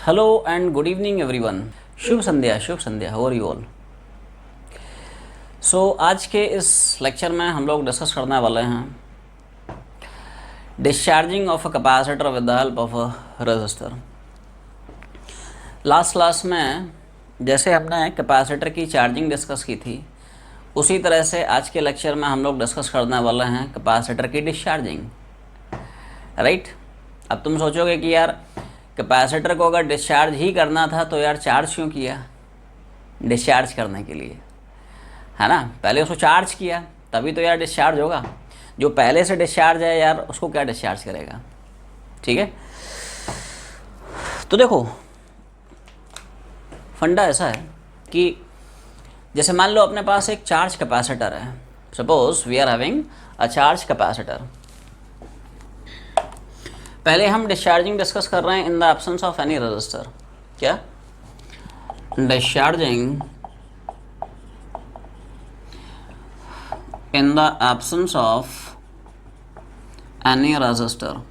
Hello and good evening everyone. शुभ संध्या, शुभ संध्या। How are you all? So आज के इस लेक्चर में हम लोग डिस्कस करने वाले हैं discharging of a capacitor with the help of a resistor. Last class में जैसे हमने कैपेसिटर की चार्जिंग डिस्कस की थी, उसी तरह से आज के लेक्चर में हम लोग डिस्कस करने वाले हैं कैपेसिटर की डिस्चार्जिंग। राइट? अब तुम सोचोगे कि यार कैपेसिटर को अगर डिस्चार्ज ही करना था तो यार चार्ज क्यों किया? डिस्चार्ज करने के लिए, है ना। पहले उसको चार्ज किया तभी तो यार डिस्चार्ज होगा। जो पहले से डिस्चार्ज है यार उसको क्या डिस्चार्ज करेगा? ठीक है, तो देखो फंडा ऐसा है कि जैसे मान लो अपने पास एक चार्ज कैपेसिटर है। Suppose we are having a charge capacitor. पहले हम डिस्चार्जिंग डिस्कस कर रहे हैं in the absence of any resistor. क्या? Discharging in the absence of any resistor.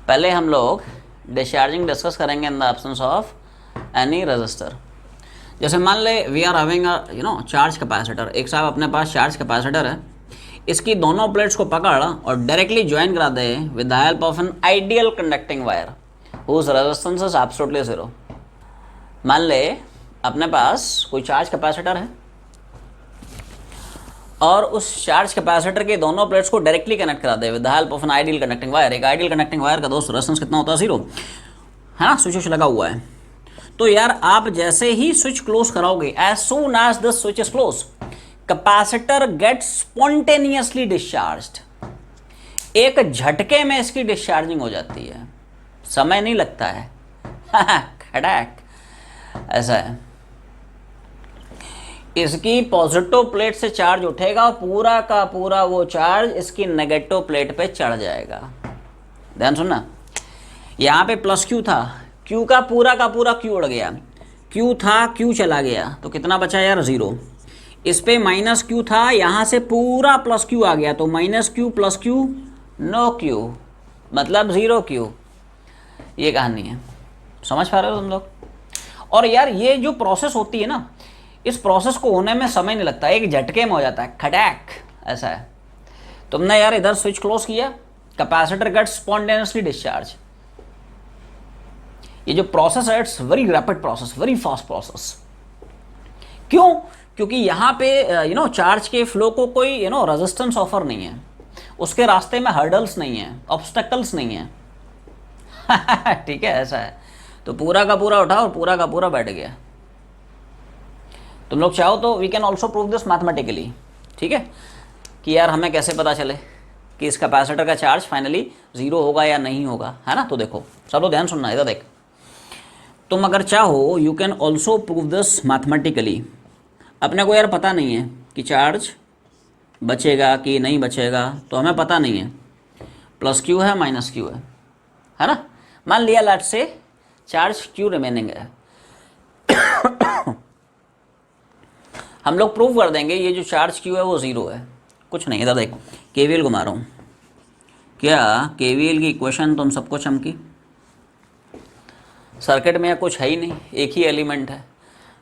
पहले हम लोग डिस्चार्जिंग डिस्कस करेंगे in the absence of any resistor. जैसे मान ले we are having a charge capacitor. एक साहब अपने पास चार्ज कैपेसिटर है, इसकी दोनों प्लेट्स को पकड़ और डायरेक्टली ज्वाइन करा दे with the help of an ideal conducting wire whose resistance is absolutely zero. मान ले अपने पास कोई चार्ज कैपेसिटर है और उस चार्ज कैपेसिटर के दोनों प्लेट्स को डायरेक्टली कनेक्ट करा दे with the help of an ideal conducting wire. एक आइडियल कंडक्टिंग वायर का दोस्त रेजिस्टेंस कितना होता है? जीरो, है ना। स्विच लगा हुआ है तो यार आप जैसे ही स्विच क्लोज कराओगे, as soon as the switch is close, capacitor gets spontaneously discharged. एक झटके में इसकी डिस्चार्जिंग हो जाती है, समय नहीं लगता है। खड़ाक ऐसा है। इसकी पॉजिटिव प्लेट से चार्ज उठेगा, पूरा का पूरा वो चार्ज इसकी नेगेटिव प्लेट पे चढ़ जाएगा। ध्यान सुनना, यहां पे प्लस क्यू था, क्यू का पूरा क्यू उड़ गया। क्यू था, क्यू चला गया तो कितना बचा यार? जीरो। इस पे माइनस क्यू था, यहां से पूरा प्लस क्यू आ गया तो minus Q plus Q no Q, मतलब जीरो क्यू। ये कहानी है, समझ पा रहे हो तुम लोग? और यार ये जो प्रोसेस होती है ना, इस प्रोसेस को होने में समय नहीं लगता, एक झटके में हो जाता है, खटैक ऐसा है। तुमने यार इधर स्विच क्लोज किया, कैपेसिटर गेट स्पॉन्टेनियसली डिस्चार्ज। ये जो प्रोसेस है it's very rapid process, very fast process. क्यों? क्योंकि यहाँ पे चार्ज के फ्लो को कोई रेजिस्टेंस ऑफर नहीं है, उसके रास्ते में हर्डल्स नहीं है, ऑब्स्टेकल्स नहीं है। ठीक है, ऐसा है। तो पूरा का पूरा उठा और पूरा का पूरा बैठ गया। तुम लोग चाहो तो we can also prove this mathematically. ठीक है, कि यार हमें कैसे पता चले कि इस कैपेसिटर का चार्ज फाइनली जीरो होगा या नहीं होगा, है ना। तो देखो सब लोग ध्यान सुनना, इधर देख। तुम अगर चाहो you can also prove this mathematically. अपने को यार पता नहीं है कि चार्ज बचेगा कि नहीं बचेगा, तो हमें पता नहीं है प्लस क्यू है माइनस क्यू है ना। मान लिया let's say charge Q remaining है। हम लोग प्रूव कर देंगे ये जो चार्ज क्यू है वो जीरो है। कुछ नहीं, इधर देख, केवीएल घुमा रहा हूँ। क्या केवीएल की इक्वेशन तुम सबको चमकी? सर्किट में कुछ है ही नहीं, एक ही एलिमेंट है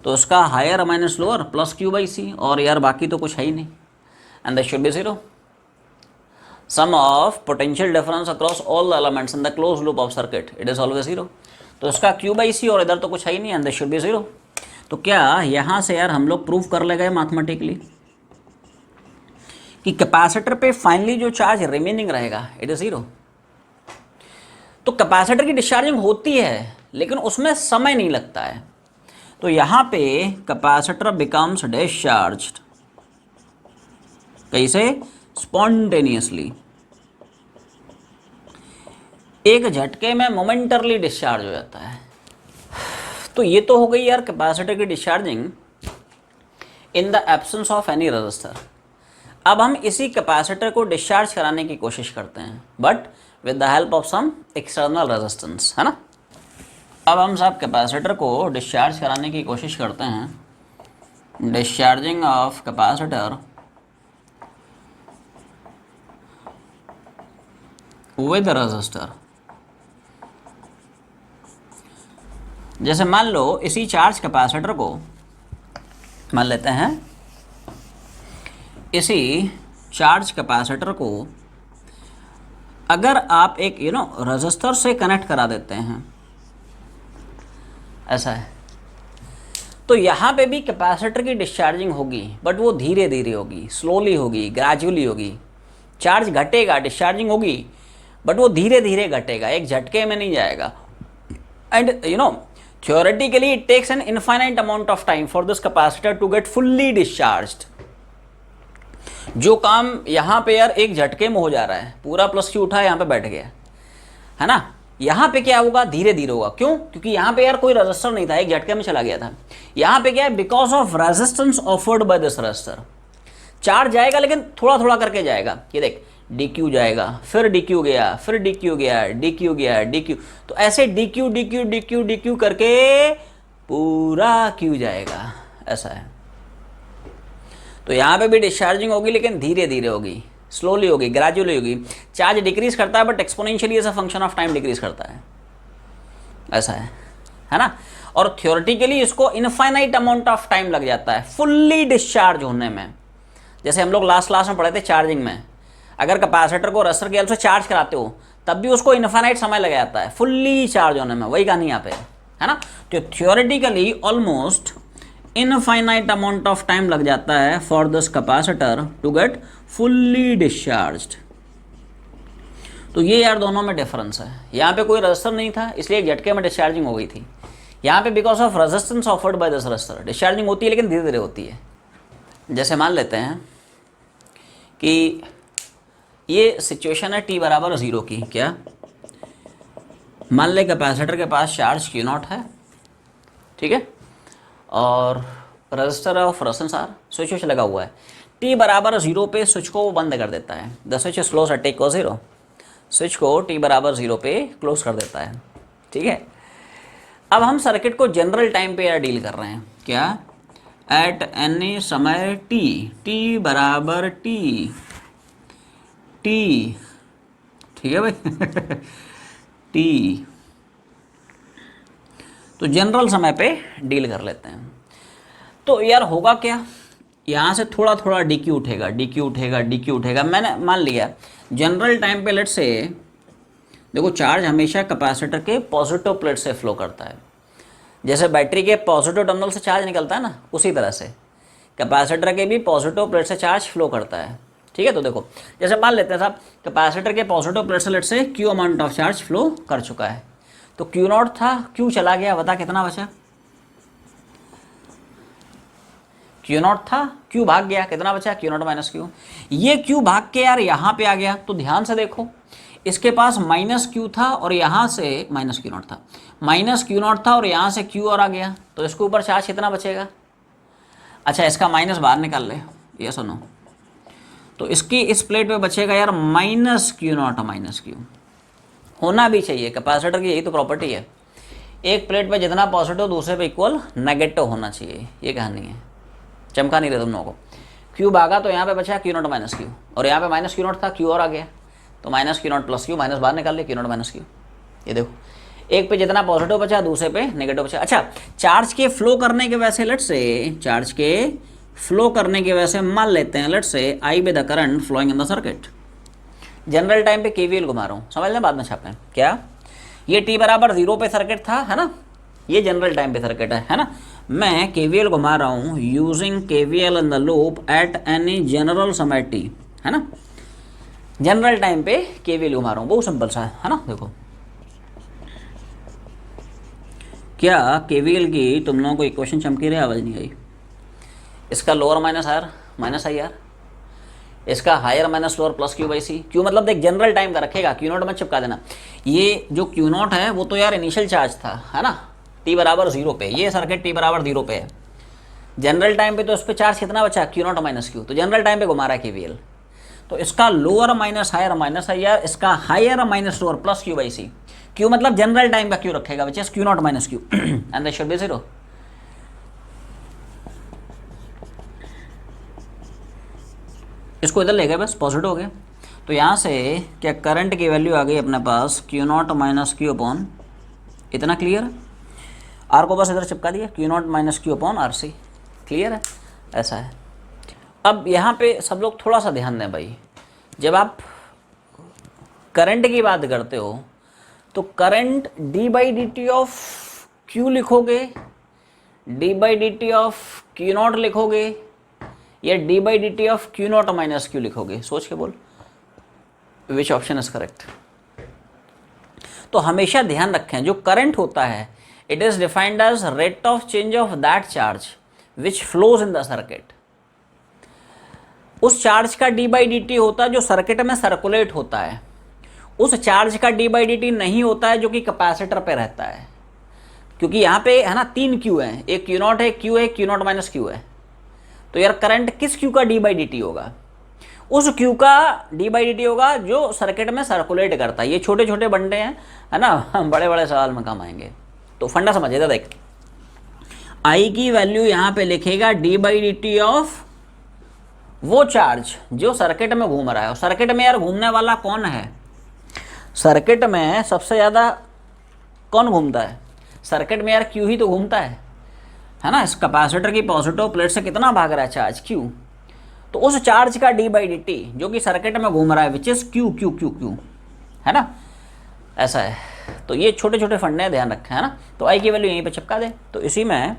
तो उसका higher minus lower plus Q by C, और यार बाकी तो कुछ है ही नहीं। And that should be zero. Sum of potential difference across all the elements in the closed loop of circuit, it is always zero. तो उसका क्यू बाई सी और इधर तो कुछ है ही नहीं, and that should be zero. तो क्या यहाँ से यार हम लोग प्रूव कर ले गए मैथमेटिकली कि कैपेसिटर पे फाइनली जो चार्ज रिमेनिंग रहेगा इट इज जीरो। तो कैपेसिटर की डिस्चार्जिंग होती है लेकिन उसमें समय नहीं लगता है। तो यहां पे कैपेसिटर बिकम्स डिस्चार्ज्ड कैसे? स्पॉन्टेनियसली, एक झटके में मोमेंटरली डिस्चार्ज हो जाता है। तो ये तो हो गई यार कैपेसिटर की discharging in the absence of any resistor. अब हम इसी कैपेसिटर को डिस्चार्ज कराने की कोशिश करते हैं, but with the help of some external resistance, है ना। अब हम सब कैपेसिटर को डिस्चार्ज कराने की कोशिश करते हैं। Discharging of capacitor with register. जैसे मान लो इसी चार्ज कैपेसिटर को मान लेते हैं, इसी चार्ज कैपेसिटर को अगर आप एक रजिस्टर से कनेक्ट करा देते हैं, ऐसा है, तो यहाँ पे भी कैपेसिटर की डिस्चार्जिंग होगी, बट वो धीरे धीरे होगी, स्लोली होगी, ग्रेजुअली होगी। चार्ज घटेगा, डिस्चार्जिंग होगी, बट वो धीरे धीरे घटेगा, एक झटके में नहीं जाएगा। And theoretically it takes an infinite amount of time for this capacitor to get fully discharged। जो काम यहाँ पे यार एक झटके में हो जा रहा है, पूरा प्लस क्यू उठा यहाँ पे बैठ गया है ना, यहाँ पे क्या होगा, धीरे धीरे होगा। क्यों? क्योंकि यहाँ पे यार कोई रजिस्टर नहीं था, एक झटके में चला गया था। यहाँ पे क्या है, because of resistance offered by this register. Charge जाएगा लेकिन थोड़ा थोड़ा करके जाएगा। ये देख, DQ जाएगा, फिर DQ गया, फिर DQ गया, DQ गया, DQ, तो ऐसे DQ DQ DQ DQ करके पूरा Q जाएगा, ऐसा है। तो यहाँ पे भी डिस्चार्जिंग होगी लेकिन धीरे धीरे होगी, स्लोली होगी, ग्रेजुअली होगी। चार्ज डिक्रीज करता है but exponentially as a function of time decrease करता है, ऐसा है ना। और थ्योरेटिकली इसको इनफाइनाइट अमाउंट ऑफ टाइम लग जाता है फुल्ली डिस्चार्ज होने में। जैसे हम लोग लास्ट क्लास में पढ़े थे चार्जिंग में, अगर कैपेसिटर को रजिस्टर के हेल्प से चार्ज कराते हो तब भी उसको इनफाइनाइट समय लग जाता है फुल्ली चार्ज होने में। वही कहानी यहाँ पे है ना। तो theoretically almost infinite amount of time लग जाता है for this capacitor to get fully discharged. तो ये यार दोनों में डिफरेंस है। यहाँ पे कोई रजिस्टर नहीं था इसलिए एक झटके में डिस्चार्जिंग हो गई थी। यहाँ पे because of resistance offered by this register discharging होती है लेकिन धीरे धीरे होती है। जैसे मान लेते हैं कि ये सिचुएशन है t = 0 की। क्या? मान ले कैपेसिटर के पास चार्ज Q0 है, ठीक है, और register of resistance R, switch लगा हुआ है। t = 0 पे स्विच को वो बंद कर देता है। The switch is close eight = 0। Switch को t = 0 पे क्लोज कर देता है, ठीक है। अब हम सर्किट को जनरल टाइम पे यार डील कर रहे हैं। क्या? एट एनी समय t = t, ठीक है भाई t, तो जनरल समय पे डील कर लेते हैं। तो यार होगा क्या, यहाँ से थोड़ा थोड़ा DQ उठेगा, DQ उठेगा, DQ उठेगा। मैंने मान लिया जनरल टाइम पे, लेट से देखो चार्ज हमेशा कैपेसिटर के पॉजिटिव प्लेट से फ्लो करता है। जैसे बैटरी के पॉजिटिव टर्मिनल से चार्ज निकलता है ना, उसी तरह से कैपेसिटर के भी पॉजिटिव प्लेट से चार्ज फ्लो करता है, ठीक है। तो देखो जैसे मान लेते हैं साहब कैपेसिटर के पॉजिटिव प्लेट से लेट से Q amount of charge flow कर चुका है। तो Q0 था, Q चला गया, बता कितना बचा? Q0 था, Q भाग गया, कितना बचा? Q0 - Q। ये Q भाग के यार यहाँ पे आ गया। तो ध्यान से देखो, इसके पास -Q था और यहाँ से -Q0 था, -Q0 था और यहाँ से Q और आ गया। तो इसके ऊपर चार्ज कितना बचेगा? अच्छा, इसका माइनस बाहर निकाल ले, ये सुनो। तो इसकी इस प्लेट पे बचेगा यार -Q0 -Q। होना भी चाहिए, कैपेसिटर की यही तो प्रॉपर्टी है। एक प्लेट पे जितना पॉजिटिव दूसरे पे इक्वल नेगेटिव होना चाहिए, ये कहानी है। चमका नहीं रहे तुम लोगों को। Q भागा तो यहाँ पे बचा Q0 -Q और यहाँ पे -Q0 था, Q और आ गया। तो -Q0 + Q, माइनस बाहर निकाल ले, Q0 - Q। ये देखो एक पे जितना पॉजिटिव बचा दूसरे पे नेगेटिव बचा। अच्छा, चार्ज के फ्लो करने के वजह से लेट से चार्ज के फ्लो करने की वजह से मान लेते हैं लेट से I with the current flowing in the circuit. General time पे KVL घुमा रहा हूँ, समझ लें, बाद में छापें। क्या? ये t = 0 पे सर्किट था, है ना, ये जनरल टाइम पे सर्किट है ना। मैं KVL घुमा रहा हूँ using KVL in the loop at any general समय t, है ना। जनरल टाइम पे KVL घुमा रहा हूँ, बहुत सिंपल सा है ना। देखो क्या KVL की तुम लोगों को इक्वेशन चमकी रही, आवाज़ नहीं आई? इसका lower minus higher minus I R, इसका higher minus lower plus Q/C। Q मतलब देख जनरल टाइम का रखेगा, Q0 में चिपका देना। ये जो Q0 है वो तो यार इनिशियल चार्ज था, है ना, t = 0 पे। ये सर्किट t = 0 पे है। जनरल टाइम पे तो उस पर चार्ज कितना बचा? Q0 - Q। तो जनरल टाइम पे घुमा रहा है KVL। तो इसका lower minus higher minus I R, इसका higher minus lower plus Q/C। Q मतलब जनरल टाइम का Q रखेगा, which is Q0 - Q and this should be 0। इसको इधर ले गए, बस पॉजिटिव हो गया। तो यहाँ से क्या करंट की वैल्यू आ गई अपने पास Q naught minus Q upon, इतना क्लियर है। आर को बस इधर चिपका दिया, Q naught minus Q upon R C, clear है, ऐसा है। अब यहाँ पे सब लोग थोड़ा सा ध्यान दें भाई, जब आप करंट की बात करते हो तो current d by D t of Q लिखोगे, d by D t of Q naught लिखोगे, या d by D t of Q naught minus Q लिखोगे, सोच के बोल विच ऑप्शन इज करेक्ट। तो हमेशा ध्यान रखें जो करंट होता है it is defined as rate of change of that charge which flows in the circuit. उस चार्ज का डी बाई डी टी होता है जो सर्किट में सर्कुलेट होता है, उस चार्ज का डी बाई डी टी नहीं होता है जो कि कैपेसिटर पे रहता है। क्योंकि यहाँ पे है ना 3 क्यू है, एक क्यू नॉट है, क्यू है, क्यू नॉट माइनस क्यू है। तो यार करंट किस क्यू का डी बाई डी टी होगा? उस क्यू का डी बाई डी टी होगा जो सर्किट में सर्कुलेट करता है। ये छोटे छोटे बंडे हैं, है ना, बड़े बड़े सवाल में काम आएंगे। तो फंडा समझिएगा, देख आई की वैल्यू यहाँ पे लिखेगा D by D t of वो चार्ज जो सर्किट में घूम रहा है। और सर्किट में यार घूमने वाला कौन है? सर्किट में सबसे ज़्यादा कौन घूमता है? सर्किट में यार क्यू ही तो घूमता है ना। इस कैपेसिटर की पॉजिटिव प्लेट से कितना भाग रहा है चार्ज? क्यू। तो उस चार्ज का डी बाई डी टी जो कि सर्किट में घूम रहा है which is Q Q Q Q, है ना, ऐसा है। तो ये छोटे छोटे फंडे ध्यान रखें, है ना। तो आई की वैल्यू यहीं पे चिपका दे, तो इसी में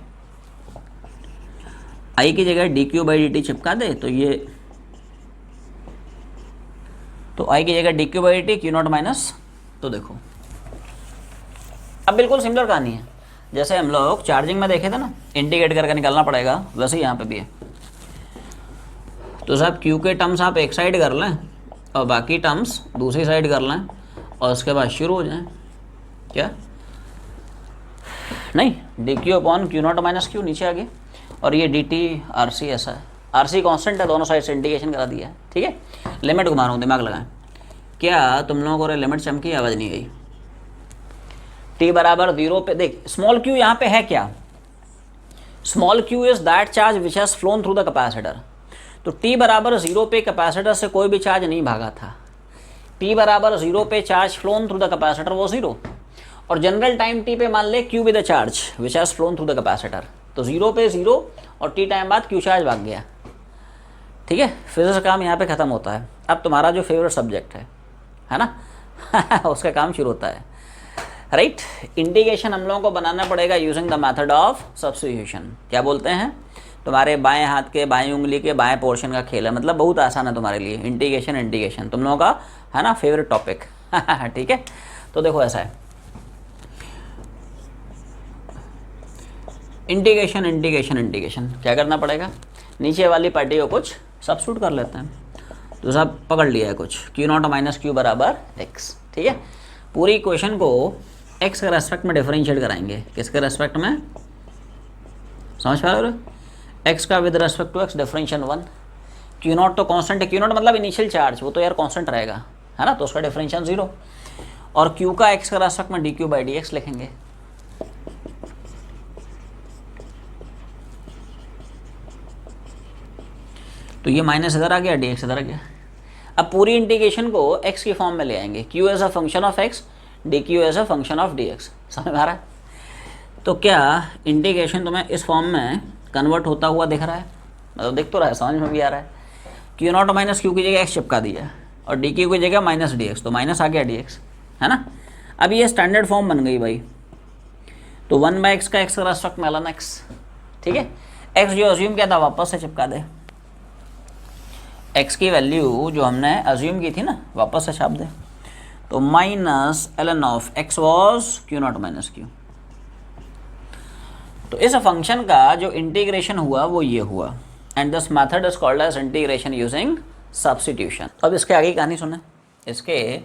आई की जगह D Q by D T चिपका दे, तो ये तो आई की जगह D Q by D T Q naught minus. तो देखो अब बिल्कुल सिमिलर कहानी है जैसे हम लोग चार्जिंग में देखे थे ना, इंटीग्रेट करके निकालना पड़ेगा, वैसे ही यहाँ पे भी है। तो साहब क्यू के टर्म्स आप एक साइड कर लें और बाकी टर्म्स दूसरी साइड कर लें और उसके बाद शुरू हो जाएं। क्या नहीं, D Q upon Q naught minus Q नीचे आ गया, और ये डी टी आर सी ऐसा है। आर सी कॉन्स्टेंट है, दोनों साइड से इंटीग्रेशन करा दिया है, ठीक है। लिमिट घुमा रहा हूँ, दिमाग लगाएं। क्या तुम लोगों को लिमिट चमकी? आवाज़ नहीं गई। टी बराबर 0 पे देख, स्मॉल क्यू यहाँ पे है क्या? Small Q is that charge which has phloem through the capacitor. तो टी बराबर 0 पे कैपेसिटर से कोई भी चार्ज नहीं भागा था। टी बराबर 0 पे charge phloem through the capacitor वो 0, और जनरल टाइम टी पे मान ले Q with the charge which has phloem through the capacitor. तो 0 पे 0 और टी टाइम बाद क्यू चार्ज भाग गया, ठीक है। फिजिक्स का काम यहाँ पे खत्म होता है। अब तुम्हारा जो फेवरेट सब्जेक्ट है ना उसका काम शुरू होता है, राइट। इंटीग्रेशन हम लोगों को बनाना पड़ेगा using the method of substitution. क्या बोलते हैं? तुम्हारे बाएं हाथ के बाएं उंगली के बाएं पोर्शन का खेल है, मतलब बहुत आसान है तुम्हारे लिए। इंटीग्रेशन तुम लोगों का है ना फेवरेट टॉपिक ठीक है। तो देखो ऐसा है, इंटीग्रेशन क्या करना पड़ेगा? नीचे वाली पार्टी को कुछ सब्स्टिट्यूट कर लेते हैं। तो सब पकड़ लिया है कुछ, क्यू नॉट माइनस क्यू बराबर एक्स, ठीक है। पूरी इक्वेशन को एक्स के रेस्पेक्ट में डिफरेंशिएट कराएंगे। किसके रेस्पेक्ट में? समझ पा रहे हो? एक्स का with respect to X differentiation 1। Q naught तो कांस्टेंट है, क्यू नॉट मतलब इनिशियल चार्ज, वो तो यार कांस्टेंट रहेगा, है ना, तो उसका डिफरेंशिएशन 0। और क्यू का एक्स के रेस्पेक्ट में D Q by D x लिखेंगे। तो ये माइनस इधर आ गया, डी एक्स इधर आ गया। अब पूरी इंटीग्रेशन को x की फॉर्म में ले आएंगे, q as a function of x, d Q as a function of d X. समझ में आ रहा है? तो क्या इंटीग्रेशन तुम्हें इस फॉर्म में कन्वर्ट होता हुआ दिख रहा है? मतलब दिख तो रहा है, समझ में भी आ रहा है। क्यू नॉट माइनस क्यू की जगह x चिपका दिया और डी क्यू की जगह माइनस डी एक्स, तो माइनस आ गया डी एक्स, है ना। अब ये स्टैंडर्ड फॉर्म बन गई भाई। तो 1/x का x का रेस्पेक्ट में ln x, ठीक है। x जो अज्यूम किया था वापस से चिपका दे। x की वैल्यू जो हमने अज्यूम की थी ना वापस से छाप दे। तो minus ln of x was Q naught minus Q. तो इस फंक्शन का जो इंटीग्रेशन हुआ वो ये हुआ, and this method is called as integration using substitution. अब इसके आगे की कहानी सुने, इसके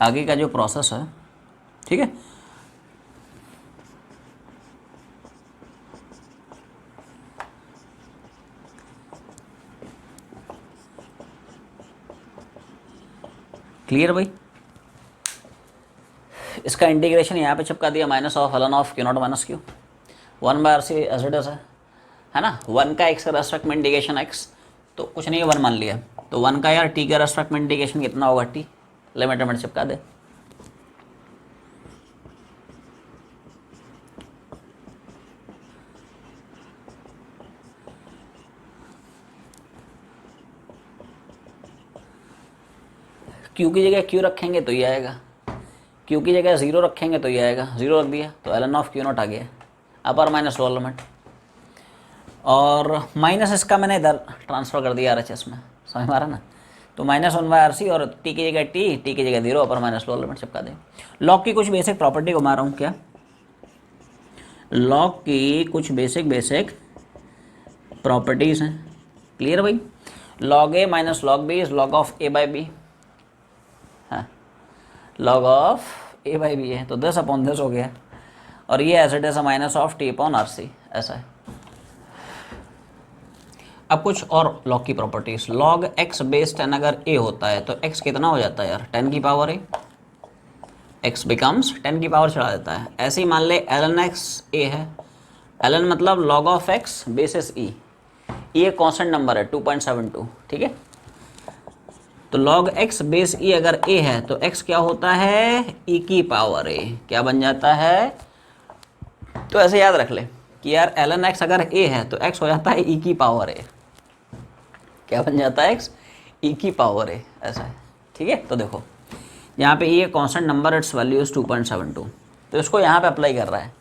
आगे का जो प्रोसेस है, ठीक है। क्लियर भाई? इसका इंटीग्रेशन यहाँ पे चिपका दिया, minus of ln of Q naught minus Q, 1/RC as it is है ना। 1 का x का रेस्पेक्ट में इंटीग्रेशन x, तो कुछ नहीं है, 1 मान लिया। तो 1 का यार टी के रेस्पेक्ट में इंटीग्रेशन कितना होगा, टी, लिमिट लिमिट चिपका दे। क्यू की जगह क्यू रखेंगे तो ये आएगा, क्यू की जगह 0 रखेंगे तो ये आएगा, 0 रख दिया तो ln ऑफ क्यू नॉट आ गया, अपर माइनस लोअर लिमिट। और माइनस इसका मैंने इधर ट्रांसफर कर दिया RHS में, समझ में आ रहा ना। तो -1/RC और टी की जगह टी की जगह 0, अपर माइनस लोअर लिमिट चिपका दे। लॉग की कुछ बेसिक प्रॉपर्टी घुमा रहा हूँ, क्या लॉग की कुछ बेसिक प्रॉपर्टीज़ हैं, क्लियर भाई। log a minus log b is log of a by B, हाँ log of a by B है, तो 10 अपॉन 10 हो गया। और ये as it is minus of t upon RC, ऐसा है। अब कुछ और लॉग की प्रॉपर्टीज, log x बेस 10 अगर a होता है तो x कितना हो जाता है यार, 10 की पावर a, x बिकम्स 10 की पावर चढ़ा देता है। ऐसे ही मान ले ln x a है, ln मतलब log of x basis e, ये कॉन्स्टेंट नंबर है 2.72, ठीक है। तो log x बेस e अगर a है तो x क्या होता है, e की पावर a, क्या बन जाता है। तो ऐसे याद रख ले कि यार ln x अगर a है तो x हो जाता है e की पावर a, क्या बन जाता है x, e की पावर a, ऐसा है, ठीक है। तो देखो यहाँ पे ये constant number, it's value is 2.72, तो इसको यहाँ पे अप्लाई कर रहा है।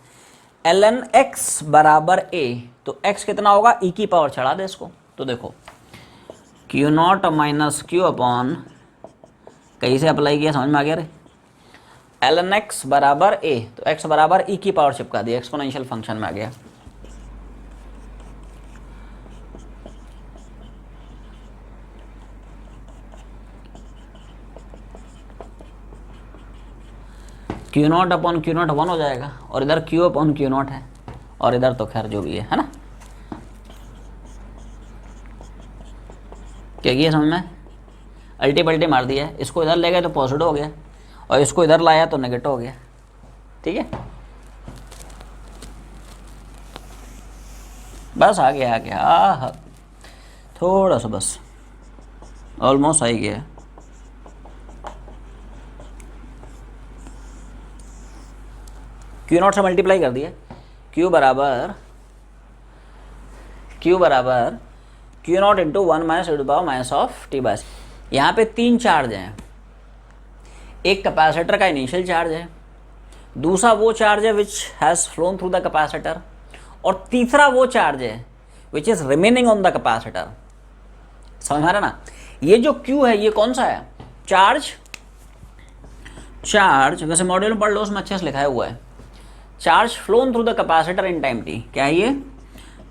ln x बराबर a, तो x कितना होगा, e की पावर चढ़ा दे इसको। तो देखो Q naught minus Q upon, कहीं से अप्लाई किया, समझ में आ गया रे। ln x बराबर a, तो x बराबर e की पावर चिपका दी, एक्सपोनेंशियल फंक्शन में आ गया। Q naught upon Q not 1 हो जाएगा, और इधर क्यू अपॉन क्यू नॉट है, और इधर तो खैर जो भी है ना। क्या किया समझ में, अल्टी पल्टी मार दिया है, इसको इधर ले गए तो पॉजिटिव हो गया, और इसको इधर लाया तो नेगेटिव हो गया, ठीक है। बस आ गया थोड़ा सा, बस ऑलमोस्ट आ ही गया। क्यू नॉट से मल्टीप्लाई कर दिया, क्यू बराबर Q naught into 1 minus e to power minus of T by. यहाँ पे 3 चार्ज हैं, एक कैपेसिटर का इनिशियल चार्ज है, दूसरा वो चार्ज है which has phloem through the capacitor, और तीसरा वो चार्ज है which is remaining on the capacitor. समझ में आ रहा ना। ये जो Q है ये कौन सा है, चार्ज वैसे मॉड्यूल में पढ़ लो, उसमें अच्छे से लिखाया हुआ है, charge phloem through the capacitor in time T. क्या है ये,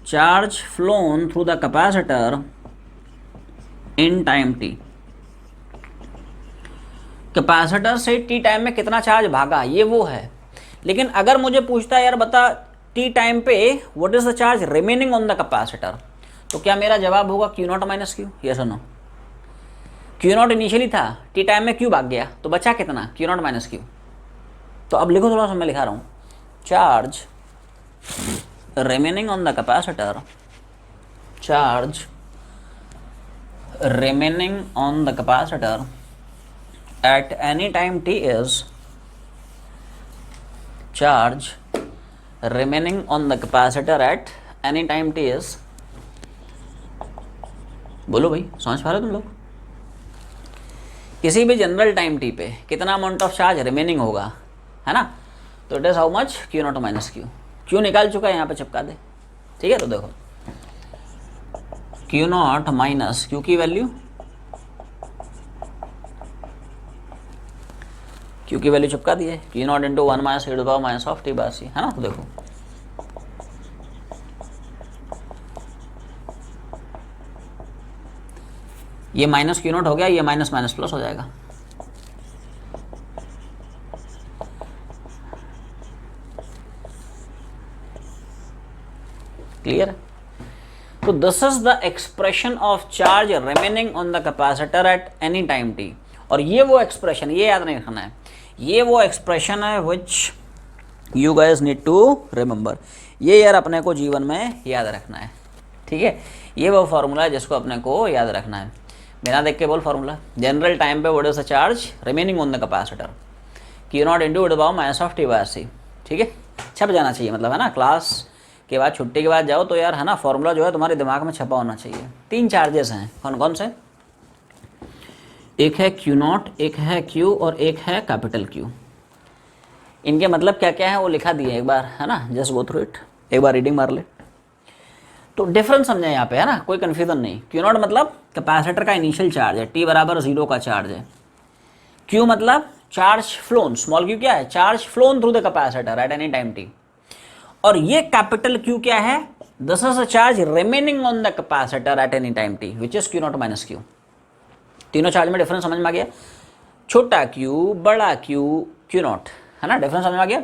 charge phloem through the capacitor in time T. Capacitor से टी टाइम में कितना चार्ज भागा, ये वो है। लेकिन अगर मुझे पूछता है यार बता टी टाइम पे what is the charge remaining on the capacitor, तो क्या मेरा जवाब होगा Q naught minus Q, yes और नो। क्यू नॉट इनिशियली था, टी टाइम में क्यू भाग गया, तो बचा कितना, क्यू नॉट माइनस क्यू। तो अब लिखो थोड़ा सा, मैं लिखा रहा हूँ, charge remaining on the capacitor, charge remaining on the capacitor at any time t is, charge remaining on the capacitor at any time t is, बोलो भाई समझ पा रहे हो तुम लोग, किसी भी जनरल टाइम टी पे कितना अमाउंट ऑफ चार्ज रिमेनिंग होगा, है ना। तो it is how much, Q naught minus Q. Q निकाल चुका है, यहाँ पे चिपका दे, ठीक है। तो देखो क्यू नॉट माइनस क्यू की वैल्यू, क्यू की वैल्यू चिपका दी है, Q naught into 1 minus e to power minus of T by C, है ना। तो देखो ये माइनस क्यू नॉट हो गया, ये माइनस माइनस प्लस हो जाएगा। क्लियर है। तो this is the expression of charge remaining on the capacitor at any time T. और ये वो एक्सप्रेशन, ये याद नहीं रखना है, ये वो एक्सप्रेशन है which you guys need to remember. ये यार अपने को जीवन में याद रखना है, ठीक है, ये वो फार्मूला है जिसको अपने को याद रखना है। बिना देख के बोल फार्मूला, जनरल टाइम पे what is the charge remaining on the capacitor, Q naught into -t/c। ठीक है, छप जाना चाहिए, मतलब है ना, क्लास के बाद छुट्टी के बाद जाओ तो यार है ना, फार्मूला जो है तुम्हारे दिमाग में छपा होना चाहिए। 3 चार्जेस हैं, कौन कौन से? एक है क्यू नॉट, एक है क्यू और एक है कैपिटल क्यू। इनके मतलब क्या क्या है वो लिखा दिए एक बार, है ना, जस्ट गो थ्रू इट, एक बार रीडिंग मार ले तो डिफरेंस समझे यहाँ पे, है ना, कोई कन्फ्यूजन नहीं। क्यू नॉट मतलब कैपेसिटर का इनिशियल चार्ज है, t बराबर 0 का चार्ज है। क्यू मतलब चार्ज फ्लोन, स्मॉल क्यू क्या है? Charge phloem through the capacitor at any time t। और ये कैपिटल क्यू क्या है? This is a charge remaining on the capacitor at any time t which is Q naught minus Q. तीनों charge में difference समझ में आ गया? छोटा क्यू, बड़ा क्यू, क्यू नॉट, है ना, डिफरेंस समझ में आ गया?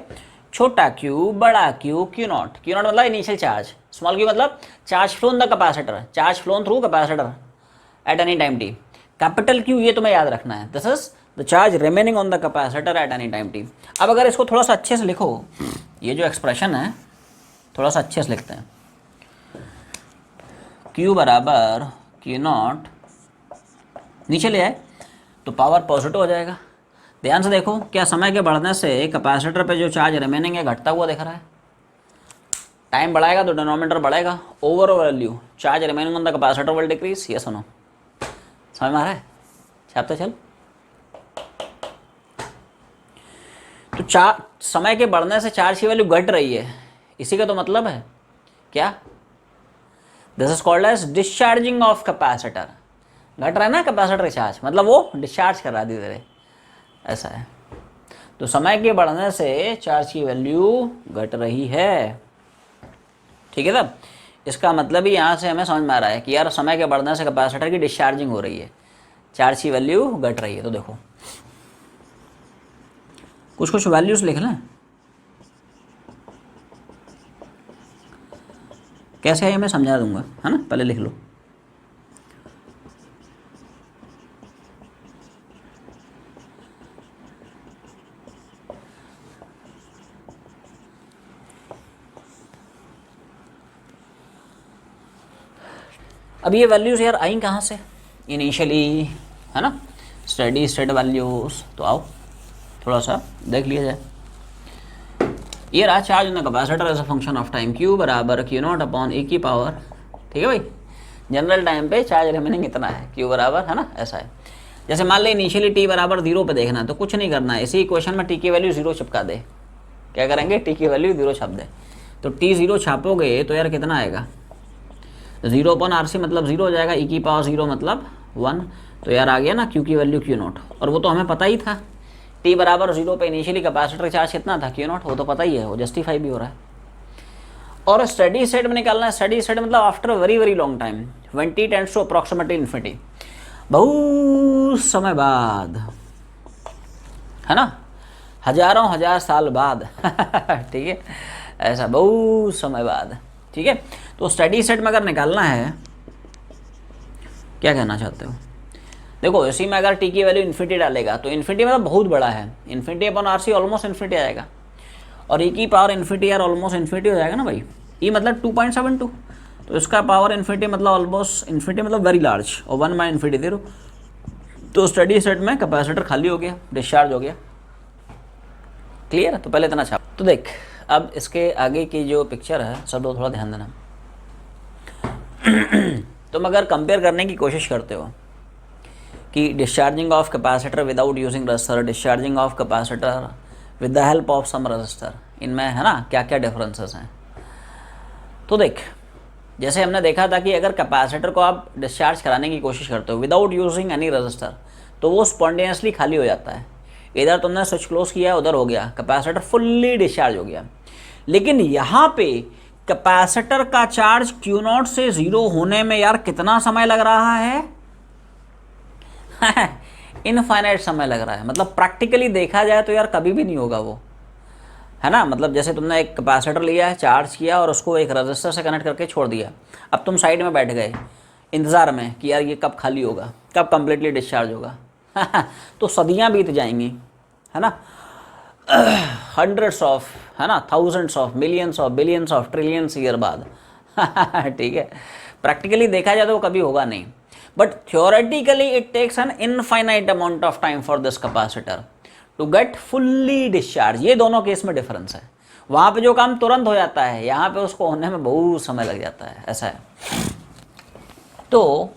छोटा क्यू, बड़ा क्यू, क्यू नॉट मतलब इनिशियल चार्ज, स्मॉल क्यू मतलब charge phloem the capacitor, charge phloem through capacitor at any time t। Capital Q ये तुम्हें याद रखना है, this is the charge remaining on the capacitor at any time t। अब अगर इसको थोड़ा सा अच्छे से लिखो, ये जो एक्सप्रेशन है थोड़ा सा अच्छे से लिखते हैं, Q बराबर क्यू नॉट, नीचे ले आए तो पावर पॉजिटिव हो जाएगा। ध्यान से देखो, क्या समय के बढ़ने से कैपेसिटर पे जो चार्ज रिमेनिंग है घटता हुआ दिख रहा है? टाइम बढ़ाएगा तो डिनोमिनेटर बढ़ेगा, over value charge remaining on the capacitor will decrease. ये सुनो, समझ में आ रहा है? छापते चल। तो समय के बढ़ने से चार्ज की वैल्यू घट रही है, इसी का तो मतलब है क्या? This is called as discharging of capacitor. घट रहा है ना कैपेसिटर चार्ज, मतलब वो डिस्चार्ज कर रहा है धीरे धीरे, ऐसा है। तो समय के बढ़ने से चार्ज की वैल्यू घट रही है, ठीक है। तब इसका मतलब ही यहाँ से हमें समझ में आ रहा है कि यार समय के बढ़ने से कैपेसिटर की डिस्चार्जिंग हो रही है, चार्ज की वैल्यू घट रही है। तो देखो कुछ कुछ वैल्यूज लिख लें, कैसे है मैं समझा दूंगा, है ना, पहले लिख लो। अब ये वैल्यूज़ यार आई कहाँ से? इनिशियली, है ना, स्टेडी स्टेट वैल्यूज़। तो आओ थोड़ा सा देख लिया जाए। ये रहा charge in the capacitor as a function of time, Q बराबर क्यू नॉट अपॉन e की पावर, ठीक है भाई। जनरल टाइम पे चार्ज रिमेनिंग इतना है, क्यू बराबर, है ना, ऐसा है। जैसे मान ले इनिशियली t बराबर 0 पे देखना है तो कुछ नहीं करना है, इसी इक्वेशन में t की वैल्यू 0 चिपका दे। क्या करेंगे? t की वैल्यू 0 छाप दे। तो t 0 छापोगे तो यार कितना आएगा? 0/RC मतलब 0 हो जाएगा, e की पावर 0 मतलब 1। तो यार आ गया ना q की वैल्यू क्यू नॉट, और वो तो हमें पता ही था। t बराबर 0 पे इनिशियली कैपेसिटर चार्ज कितना था? क्यू नॉट, वो तो पता ही है, वो जस्टिफाई भी हो रहा है। और स्टडी स्टेट में निकालना है। स्टडी स्टेट मतलब after very very long time, when t tends to approximately infinity, बहुत समय बाद, है ना, हजारों हजार साल बाद ठीक है, ऐसा बहुत समय बाद, ठीक है। तो स्टडी स्टेट में अगर निकालना है, क्या कहना चाहते हो? देखो इसी में अगर t की वैल्यू इन्फिनिटी डालेगा तो इन्फिनिटी मतलब बहुत बड़ा है, infinity upon RC almost infinity आएगा, और e की पावर इन्फिनिटी यार ऑलमोस्ट इन्फिनिटी हो जाएगा ना भाई। e मतलब 2.72, तो इसका पावर इन्फिनिटी मतलब ऑलमोस्ट इन्फिनिटी मतलब वेरी लार्ज, और 1 बाई इन्फिनिटी 0। तो स्टडी स्टेट में कैपेसिटर खाली हो गया, डिस्चार्ज हो गया। क्लियर? तो पहले इतना छाप। तो देख अब इसके आगे की जो पिक्चर है सब लोग थोड़ा ध्यान देना। तुम अगर कंपेयर करने की कोशिश करते हो कि discharging of capacitor without using resistor, discharging of capacitor with the help of some resistor, इनमें है ना क्या क्या डिफरेंसेस हैं। तो देख जैसे हमने देखा था कि अगर कैपेसिटर को आप डिस्चार्ज कराने की कोशिश करते हो विदाउट यूजिंग एनी रजिस्टर तो वो स्पॉन्टेनियसली खाली हो जाता है। इधर तुमने स्विच क्लोज किया, उधर हो गया, कैपेसिटर फुल्ली डिस्चार्ज हो गया। लेकिन यहाँ पे कैपेसिटर का चार्ज क्यू नॉट से 0 होने में यार कितना समय लग रहा है? इनफाइनाइट समय लग रहा है। मतलब प्रैक्टिकली देखा जाए तो यार कभी भी नहीं होगा वो, है ना। मतलब जैसे तुमने एक कैपेसिटर लिया है, चार्ज किया और उसको एक रजिस्टर से कनेक्ट करके छोड़ दिया, अब तुम साइड में बैठ गए इंतज़ार में कि यार ये कब खाली होगा, कब कंप्लीटली डिस्चार्ज होगा तो सदियां बीत जाएंगी, है ना, हंड्रेड्स ऑफ, है ना, thousands of, millions of, billions of, trillions year बाद ठीक है, प्रैक्टिकली देखा जाए तो वो कभी होगा नहीं, but theoretically it takes an infinite amount of time for this capacitor to get fully discharge. ये दोनों केस में डिफरेंस है। वहां पे जो काम तुरंत हो जाता है, यहाँ पे उसको होने में बहुत समय लग जाता है, ऐसा है। तो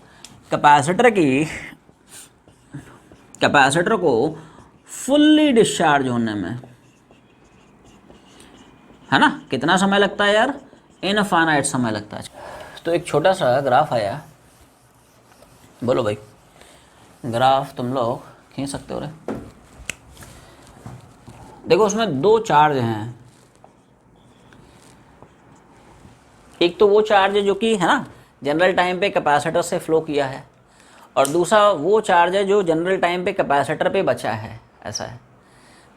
कैपेसिटर को फुल्ली डिस्चार्ज होने में, है ना, कितना समय लगता है यार? इनफाइनाइट समय लगता है। तो एक छोटा सा ग्राफ आया, बोलो भाई, ग्राफ तुम लोग खींच सकते हो रे? देखो उसमें दो चार्ज हैं, एक तो वो चार्ज है जो कि, है ना, जनरल टाइम पे कैपेसिटर से फ्लो किया है, और दूसरा वो चार्ज है जो जनरल टाइम पे कैपेसिटर पे बचा है, ऐसा है।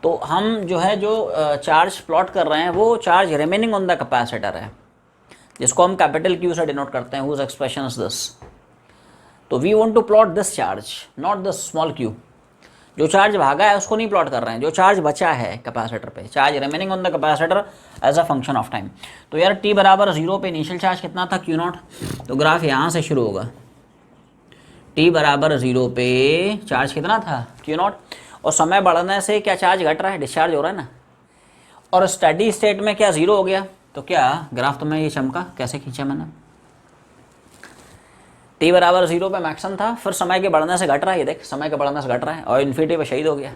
तो हम जो है जो चार्ज प्लॉट कर रहे हैं वो charge remaining on the capacitor है, जिसको हम कैपिटल क्यू से डिनोट करते हैं, हुज एक्सप्रेशन इज दिस। तो we want to plot this charge, not this small Q. जो चार्ज भागा है उसको नहीं प्लॉट कर रहे हैं, जो चार्ज बचा है कैपेसिटर पे, charge remaining on the capacitor as a function of time. तो यार t बराबर 0 पे इनिशियल चार्ज कितना था? Q naught. तो ग्राफ यहाँ से शुरू होगा, t बराबर 0 पे चार्ज कितना था? Q not. और समय बढ़ने से क्या चार्ज घट रहा है? डिस्चार्ज हो रहा है ना। और स्टेडी स्टेट में क्या 0 हो गया? तो क्या ग्राफ तुम्हें ये चमका? कैसे खींचा मैंने? t बराबर 0 पे मैक्सिमम था, फिर समय के बढ़ने से घट रहा है, ये देख समय के बढ़ने से घट रहा है, और इन्फिनिटी पे शहीद हो गया।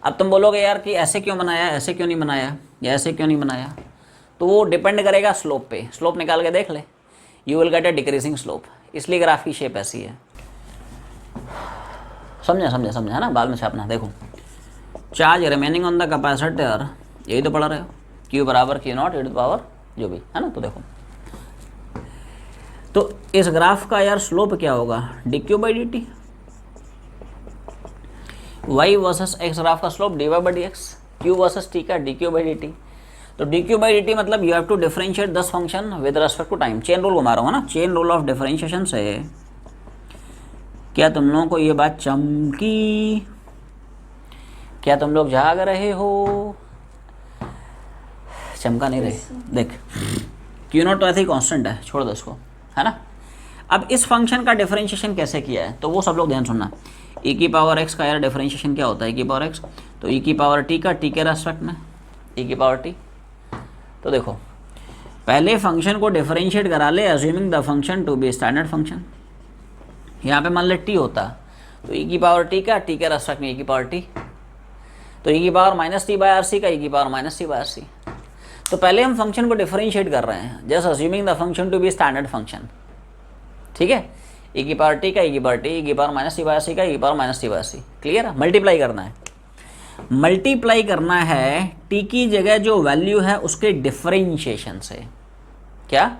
अब तुम बोलोगे यार कि ऐसे क्यों बनाया, ऐसे क्यों नहीं बनाया, या ऐसे क्यों नहीं बनाया? तो वो डिपेंड करेगा स्लोप पे। स्लोप निकाल के देख ले, you will get a decreasing slope, इसलिए ग्राफ की शेप ऐसी है। समझा है ना? बाद में छापना। देखो charge remaining on the capacitor, यही तो पढ़ रहे हो, क्यू बराबर Q naught e to power जो भी है ना। तो देखो, तो इस ग्राफ का यार स्लोप क्या होगा? dq by dt। y versus x graph का slope dy by dx, q versus t का dq बाई dt। तो dq बाई dt मतलब you have to differentiate this function with respect to time. Chain rule घुमा रहा हूँ ना, chain rule of differentiation से। क्या तुम लोगों को ये बात चमकी? क्या तुम लोग जाग रहे हो? चमका नहीं रहे? देख क्यू नॉट तो ऐसे ही कांस्टेंट है, छोड़ दो इसको, है ना। अब इस फंक्शन का डिफरेंशिएशन कैसे किया है, तो वो सब लोग ध्यान सुनना। e की पावर x का यार डिफरेंशिएशन क्या होता है? e की पावर x, तो e की पावर t का t के रेस्पेक्ट में e की पावर t। तो देखो पहले फंक्शन को डिफरेंशिएट करा ले, assuming the function to be standard function. यहाँ पे मान ले t होता, तो e की पावर t का t के रेस्पेक्ट में e की पावर t, तो e की power minus T by R C का e की power minus T by R C. तो पहले हम फंक्शन को डिफरेंशिएट कर रहे हैं, just assuming the function to be standard function, ठीक है। e की पावर t का e की पावर t, e की power minus T by R C का e की power minus T by R C. Clear है? मल्टीप्लाई करना है, मल्टीप्लाई करना है t की जगह जो वैल्यू है उसके डिफरेंशिएशन से। क्या?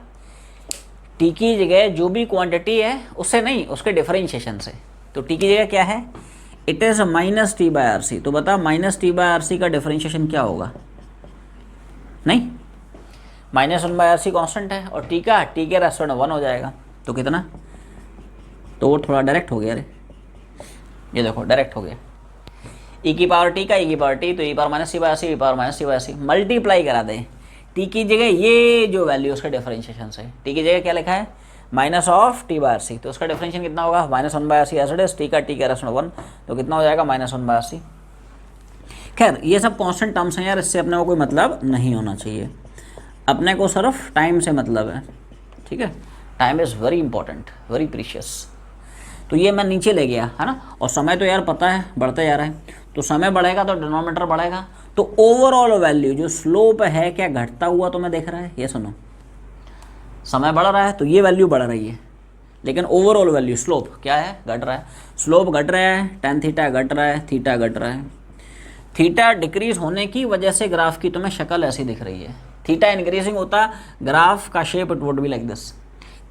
t की जगह जो भी क्वांटिटी है उससे नहीं, उसके डिफरेंशिएशन से। तो t की जगह क्या है? It is minus T by R C. तो बता minus T by R C का डिफरेंशिएशन क्या होगा? नहीं, minus 1 by R C constant है, और टी का टी के रेस्पेक्ट में 1 हो जाएगा। तो कितना? तो वो थोड़ा डायरेक्ट हो गया रे, ये देखो डायरेक्ट हो गया। e की पावर टी का e की पावर टी, तो e power minus T by R C, e power minus T by R C. Multiply करा दे t की जगह ये जो वैल्यू उसका डिफरेंशिएशन से। t की जगह क्या लिखा है? Minus of T by R C, तो उसका डिफरेंशिएशन कितना होगा? Minus 1 by R C as it is, T का टी के रेस्पेक्ट में 1, तो कितना हो जाएगा? Minus 1 by R C. खैर ये सब कांस्टेंट टर्म्स हैं यार, इससे अपने को कोई मतलब नहीं होना चाहिए, अपने को सिर्फ टाइम से मतलब है, ठीक है। Time is very important, very precious. तो ये मैं नीचे ले गया, है ना, और समय तो यार पता है बढ़ता जा रहा है, तो समय बढ़ेगा तो डिनोमिनेटर बढ़ेगा, तो ओवरऑल वैल्यू जो स्लोप है क्या घटता हुआ तुम्हें देख रहा है? ये सुनो, समय बढ़ रहा है तो ये वैल्यू बढ़ रही है, लेकिन ओवरऑल वैल्यू स्लोप क्या है? घट रहा है। स्लोप घट रहा है, टेन थीटा घट रहा है, थीटा घट रहा है। थीटा डिक्रीज होने की वजह से ग्राफ की तुम्हें शक्ल ऐसी दिख रही है। थीटा इंक्रीजिंग होता, ग्राफ का shape it would be like this.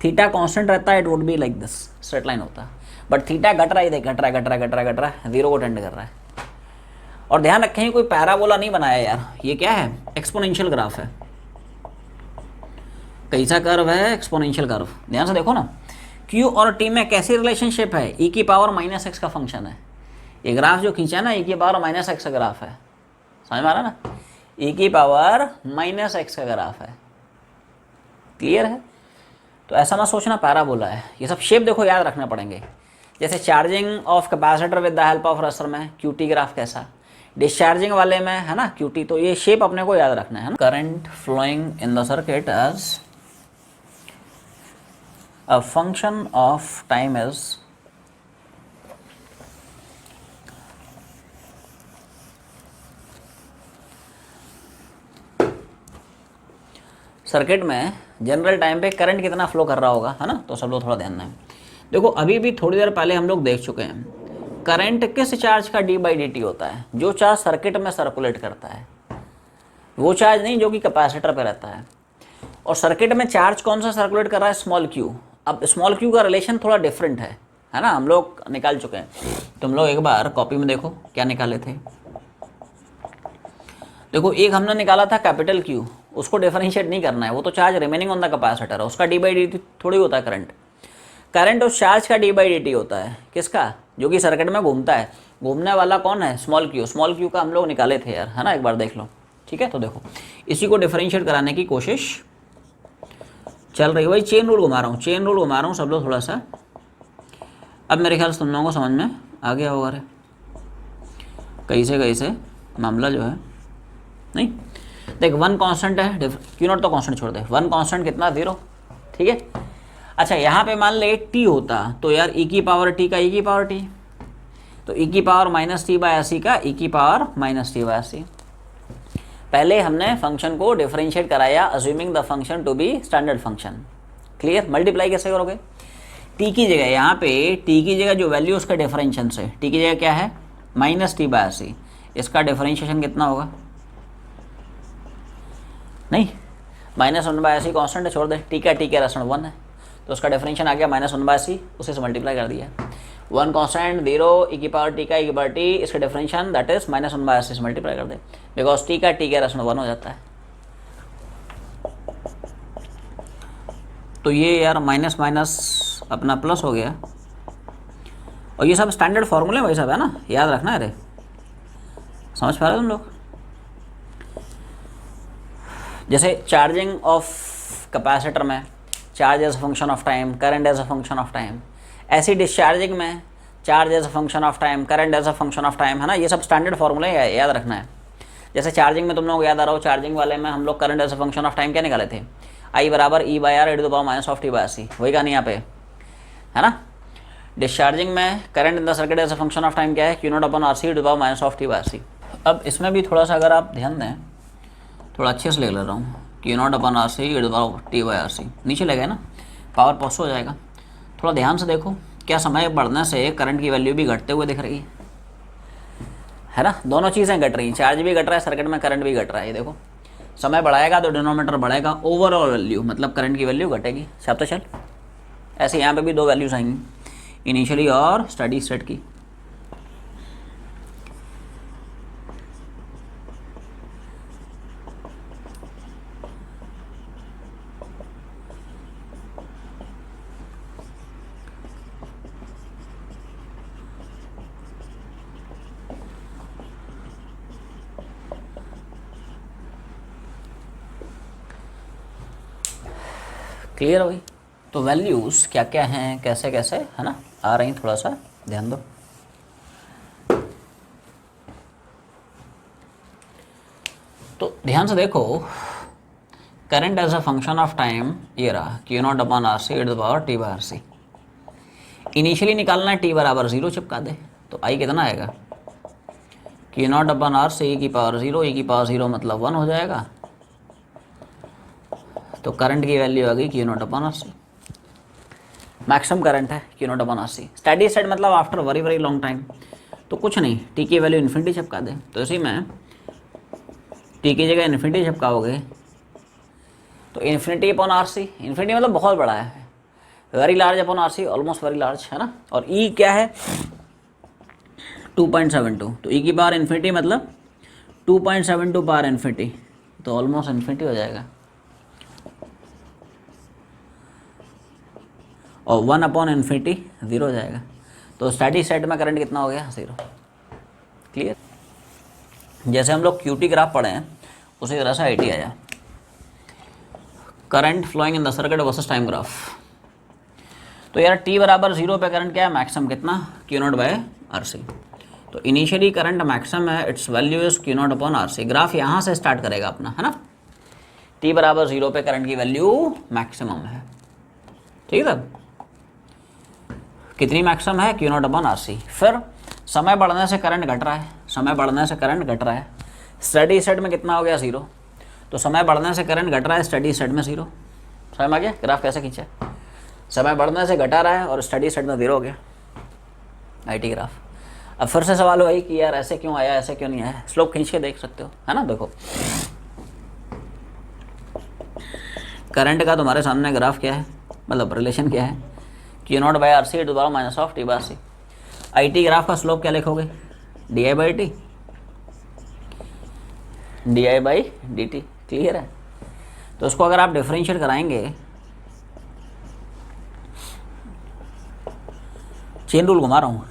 Theta constant रहता है, it would be like this, straight line होता। बट थीटा घट रहा है, देख घट रहा है, घट रहा है, घट रहा है, घट रहा है, जीरो को टेंड कर रहा है। और ध्यान रखें कोई पैराबोला नहीं बनाया यार, ये क्या है? एक्सपोनेंशियल ग्राफ है। कैसा कर्व है? Exponential curve. ध्यान से देखो ना, Q और T में कैसी रिलेशनशिप है? e की पावर माइनस एक्स का फंक्शन है। ये ग्राफ जो खींचा है ना, e की पावर माइनस एक्स का ग्राफ है, समझ में आ रहा ना? e की पावर माइनस एक्स का ग्राफ है, क्लियर है? तो ऐसा ना सोचना पैराबोला है, ये सब शेप देखो याद रखने पड़ेंगे। जैसे charging of capacitor with the help of resistor में क्यूटी ग्राफ कैसा, डिस्चार्जिंग वाले में है ना क्यूटी, तो ये शेप अपने को याद रखना है ना। Current flowing in the circuit as a function of time is circuit में जनरल टाइम पे करंट कितना फ्लो कर रहा होगा, है ना, तो सब लोग थोड़ा ध्यान दें। देखो अभी भी थोड़ी देर पहले हम लोग देख चुके हैं करंट किस चार्ज का d/dt होता है, जो चार्ज सर्किट में सर्कुलेट करता है, वो चार्ज नहीं जो कि कैपेसिटर पे रहता है। और सर्किट में चार्ज कौन सा सर्कुलेट कर रहा है, स्मॉल क्यू। अब स्मॉल क्यू का रिलेशन थोड़ा डिफरेंट है ना, हम लोग निकाल चुके हैं। तुम लोग एक बार कॉपी में देखो क्या निकाले थे। देखो एक हमने निकाला था कैपिटल क्यू, उसको डिफरेंशिएट नहीं करना है, वो तो charge remaining on the capacitor है, उसका d/dt थोड़ी होता है करंट। करंट उस चार्ज का d/dt होता है, किसका, जो कि सर्किट में घूमता है। घूमने वाला कौन है, स्मॉल क्यू। स्मॉल क्यू का हम लोग निकाले थे यार, है ना, एक बार देख लो, ठीक है। तो देखो इसी को डिफरेंशिएट कराने की कोशिश चल रही है। वही चेन रूल घुमा रहा हूँ, चेन रूल घुमा रहा हूँ सब लोग थोड़ा सा। अब मेरे ख्याल से तुम लोगों को समझ में आ गया होगा रे कैसे मामला जो है। नहीं देख, वन कांस्टेंट है, क्यू नॉट तो कांस्टेंट छोड़ दे, वन कांस्टेंट कितना, 0, ठीक है। अच्छा यहाँ पे मान ले t होता तो यार e की पावर t का e की पावर t, तो e की पावर -t/RC का e की पावर -t/RC। पहले हमने फंक्शन को डिफरेंशिएट कराया assuming the function to be standard function. Clear. Multiply कैसे करोगे, t की जगह, यहाँ पे t की जगह जो वैल्यू उसका डिफरेंशिएशन से, t की जगह क्या है -t/RC, इसका डिफरेंशिएशन कितना होगा, नहीं -1/RC कांस्टेंट है, छोड़ दे, t का रेशनल 1 है, तो उसका डिफरेंशिएशन आ गया -1/c, उसे से मल्टीप्लाई कर दिया। 1 कांस्टेंट 0 e की पावर t का e की पावर t, इसका डिफरेंशिएशन दैट इज -1/c से मल्टीप्लाई कर दे, बिकॉज t का रेशनल 1 हो जाता है। तो ये यार माइनस माइनस अपना प्लस हो गया। और ये सब स्टैंडर्ड फॉर्मूले वही सब है ना, याद रखना है रे, समझ पा रहे हो तुम लोग। जैसे चार्जिंग ऑफ कैपेसिटर में charge as a function of time, current as a function of time, ऐसी डिस्चार्जिंग में charge as a function of time, current as a function of time, है ना, ये सब स्टैंडर्ड फॉर्मूले याद रखना है। जैसे चार्जिंग में तुम लोग याद आ रहा हो, चार्जिंग वाले में हम लोग current as a function of time क्या निकाले थे, I = e/r (e⁻t/c), वही कहानी यहाँ पे है ना। डिस्चार्जिंग में current in the circuit as a function of time क्या है, Q0/RC e⁻t/c। अब इसमें भी थोड़ा सा अगर आप ध्यान दें, थोड़ा अच्छे से ले रहा हूँ, Q0/RC e⁻t/c, नीचे लगे ना, पावर पॉजिटिव हो जाएगा। थोड़ा ध्यान से देखो, क्या समय बढ़ने से करंट की वैल्यू भी घटते हुए दिख रही है ना, दोनों चीज़ें घट रही हैं, चार्ज भी घट रहा है सर्किट में, करंट भी घट रहा है। ये देखो समय बढ़ाएगा तो डिनोमिनेटर बढ़ेगा, ओवरऑल वैल्यू मतलब करंट की वैल्यू घटेगी। सब तो चल, ऐसे यहाँ पे भी दो वैल्यूज आएंगी, इनिशियली और स्टडी स्टेट की। क्लियर हुई। तो वैल्यूज़ क्या क्या हैं, कैसे कैसे, है ना, आ रही, थोड़ा सा ध्यान दो। तो ध्यान से देखो, current as a function of time ये रहा, Q0/RC e⁻t/RC। इनिशियली निकालना है t = 0 चिपका दे, तो आई कितना आएगा, Q0/RC e⁻0, e⁻0 मतलब 1 हो जाएगा, तो करंट की वैल्यू आ गई Q0/RC। मैक्सिमम करंट है Q0/RC। स्टेडी स्टेट मतलब after very very long time, तो कुछ नहीं, टी की वैल्यू इन्फिनिटी चिपका दे। तो इसी में टी की जगह इन्फिनिटी चिपकाओगे तो इन्फिनिटी अपॉन RC, इन्फिनिटी मतलब बहुत बड़ा है, very large upon RC, almost very large, है ना। और ई क्या है 2.72, तो ई की पावर इन्फिनिटी मतलब 2.72 पावर इन्फिनिटी, तो ऑलमोस्ट इन्फिनिटी हो जाएगा। और 1/इन्फिनिटी 0 हो जाएगा, तो स्टडी स्टेट में करंट कितना हो गया, 0। क्लियर। जैसे हम लोग QT ग्राफ पढ़े हैं उसी तरह से IT आया, current flowing in the circuit versus time graph. तो यार t बराबर 0 पे करंट क्या है, मैक्सिमम कितना, Q naught by R C. तो इनिशियली करंट मैक्सिमम है, it's value is Q naught upon R C. Graph यहाँ से स्टार्ट करेगा अपना, है ना। t बराबर 0 पे करंट की वैल्यू मैक्सिमम है, ठीक है। कितनी मैक्सिमम है, Q naught upon R C. फिर समय बढ़ने से करंट घट रहा है, समय बढ़ने से करंट घट रहा है। स्टडी स्टेट में कितना हो गया, 0। तो समय बढ़ने से करंट घट रहा है, स्टडी स्टेट में 0। समझ आ गया ग्राफ कैसे खींचा है, समय बढ़ने से घटा रहा है और स्टडी स्टेट में 0 हो गया आईटी ग्राफ। अब फिर से सवाल वही कि यार ऐसे क्यों आया, ऐसे क्यों नहीं आया। स्लोप खींच के देख सकते हो, है ना। देखो करंट का तुम्हारे सामने ग्राफ क्या है, मतलब रिलेशन क्या है, Q naught by R C to power minus of T bar C. I T graph का स्लोप क्या लिखोगे, D I by T, D I by D T. Clear है। तो उसको अगर आप डिफरेंशिएट कराएंगे, चेन रूल घुमा रहा हूँ,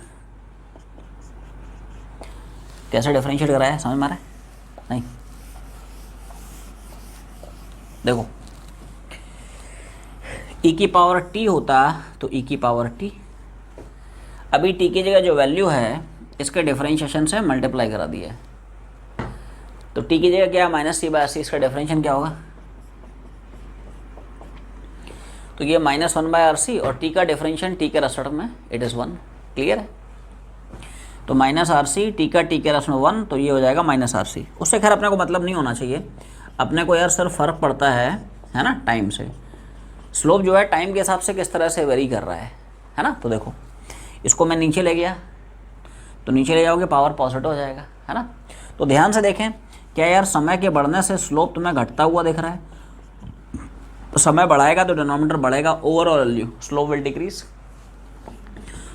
कैसे डिफरेंशिएट कराया है, समझ में आ रहा है नहीं। देखो e की पावर t होता तो e की पावर t, अभी t की जगह जो वैल्यू है इसके डिफरेंशिएशन से मल्टीप्लाई करा दिया है। तो t की जगह क्या, माइनस सी बाय सी, इसका डिफरेंशिएशन क्या होगा, तो ये माइनस 1 बाय आर सी और t का डिफरेंशिएशन t के रेस्पेक्ट में इट इज़ 1। क्लियर है। तो माइनस आर सी, टी का टी के रेस्पेक्ट में 1, तो ये हो जाएगा माइनस आर सी। उससे खैर अपने को मतलब नहीं होना चाहिए, अपने को यार सिर्फ फ़र्क पड़ता है ना, टाइम से। स्लोप जो है टाइम के हिसाब से किस तरह से वेरी कर रहा है ना। तो देखो इसको मैं नीचे ले गया, तो नीचे ले जाओगे पावर पॉजिटिव हो जाएगा, है ना। तो ध्यान से देखें, क्या यार समय के बढ़ने से स्लोप तुम्हें घटता हुआ दिख रहा है, तो समय बढ़ाएगा तो डिनोमिनेटर बढ़ेगा, overall value slope will decrease.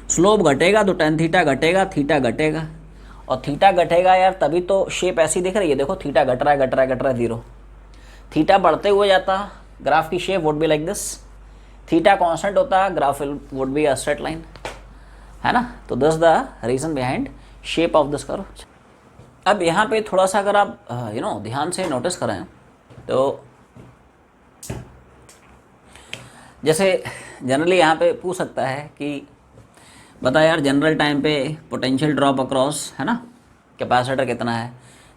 Slope घटेगा तो टेन थीटा घटेगा, थीटा घटेगा, और थीटा घटेगा यार तभी तो शेप ऐसी दिख रही है। देखो थीटा घट रहा है, घट रहा है, घट रहा है, 0। थीटा बढ़ते हुए जाता, ग्राफ की shape would be like this. Theta constant होता, graph would be a straight line, है ना। तो this the reason behind shape of this curve. अब यहाँ पे थोड़ा सा अगर आप ध्यान से नोटिस करें तो जैसे जनरली यहाँ पे पूछ सकता है कि बता यार जनरल टाइम पे पोटेंशियल ड्रॉप अक्रॉस, है ना, कैपेसिटर कितना है।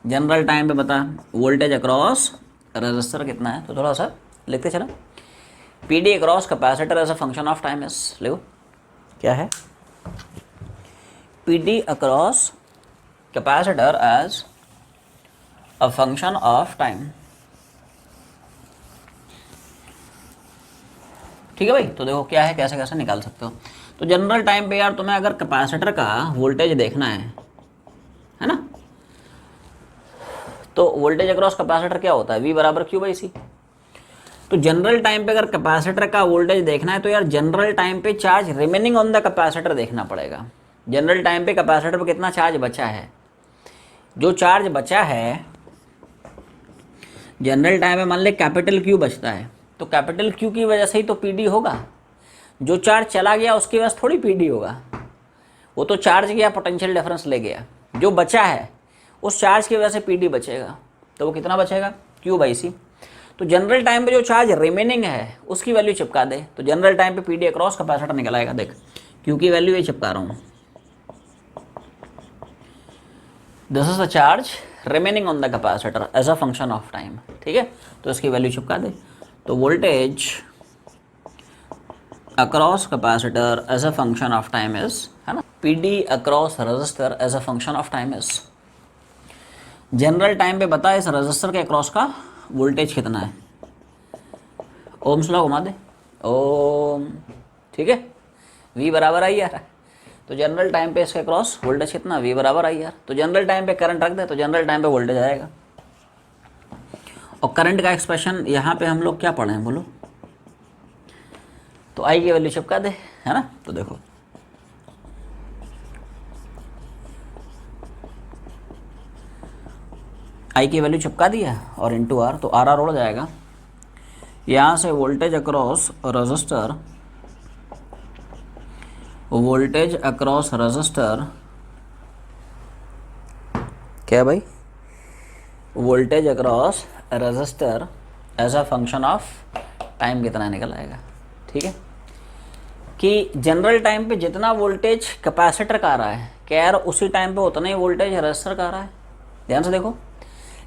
जनरल टाइम पे बता वोल्टेज अक्रॉस रेजिस्टर कितना है। तो थोड़ा सा लिखते चला, P D across capacitor as a function of time is, लिखो क्या है, P D across capacitor as a function of time. ठीक है भाई। तो देखो क्या है, कैसे कैसे निकाल सकते हो। तो जनरल टाइम पे यार तुम्हें अगर कैपेसिटर का वोल्टेज देखना है ना, तो वोल्टेज अक्रॉस कैपेसिटर क्या होता है, V बराबर Q बाई सी। तो जनरल टाइम पे अगर कैपेसिटर का वोल्टेज देखना है तो यार जनरल टाइम पे charge remaining on the capacitor देखना पड़ेगा। जनरल टाइम पे कैपेसिटर पे कितना चार्ज बचा है, जो चार्ज बचा है जनरल टाइम में, मान ले कैपिटल Q बचता है, तो कैपिटल Q की वजह से ही तो PD होगा। जो चार्ज चला गया उसकी वजह से थोड़ी PD होगा, वो तो चार्ज गया, पोटेंशियल डिफरेंस ले गया। जो बचा है उस चार्ज की वजह से PD बचेगा, तो वो कितना बचेगा, Q बाई सी। तो जनरल टाइम पे जो चार्ज रिमेनिंग है उसकी वैल्यू चिपका दे, तो जनरल टाइम पे PD अक्रॉस कैपेसिटर निकल आएगा। देख Q की वैल्यू ये चिपका रहा हूँ, this is the charge remaining on the capacitor as a function of time. ठीक है, तो इसकी वैल्यू चिपका दे। तो voltage across capacitor as a function of time is, है ना, PD across resistor as a function of time is. General time पे बता इस रजिस्टर के अक्रॉस का वोल्टेज कितना है, ओम्स लॉ घुमा दे, ओम। ठीक है, V बराबर आई यार। तो जनरल टाइम पे इसके अक्रॉस वोल्टेज कितना, V बराबर आई यार। तो जनरल टाइम पे करंट रख दे, तो जनरल टाइम पे वोल्टेज आएगा। और करंट का एक्सप्रेशन यहाँ पे हम लोग क्या पढ़े हैं बोलो, तो I की वैल्यू चिपका दे, है ना। तो देखो I की वैल्यू चिपका दिया और इंटू R, तो R उड़ जाएगा। यहाँ से voltage across resistor, voltage across resistor क्या भाई, voltage across resistor as a function of time कितना निकल आएगा। ठीक है, कि जनरल टाइम पे जितना वोल्टेज कैपेसिटर का आ रहा है, क्या यार उसी टाइम पे उतना ही वोल्टेज रजिस्टर का आ रहा है? ध्यान से देखो,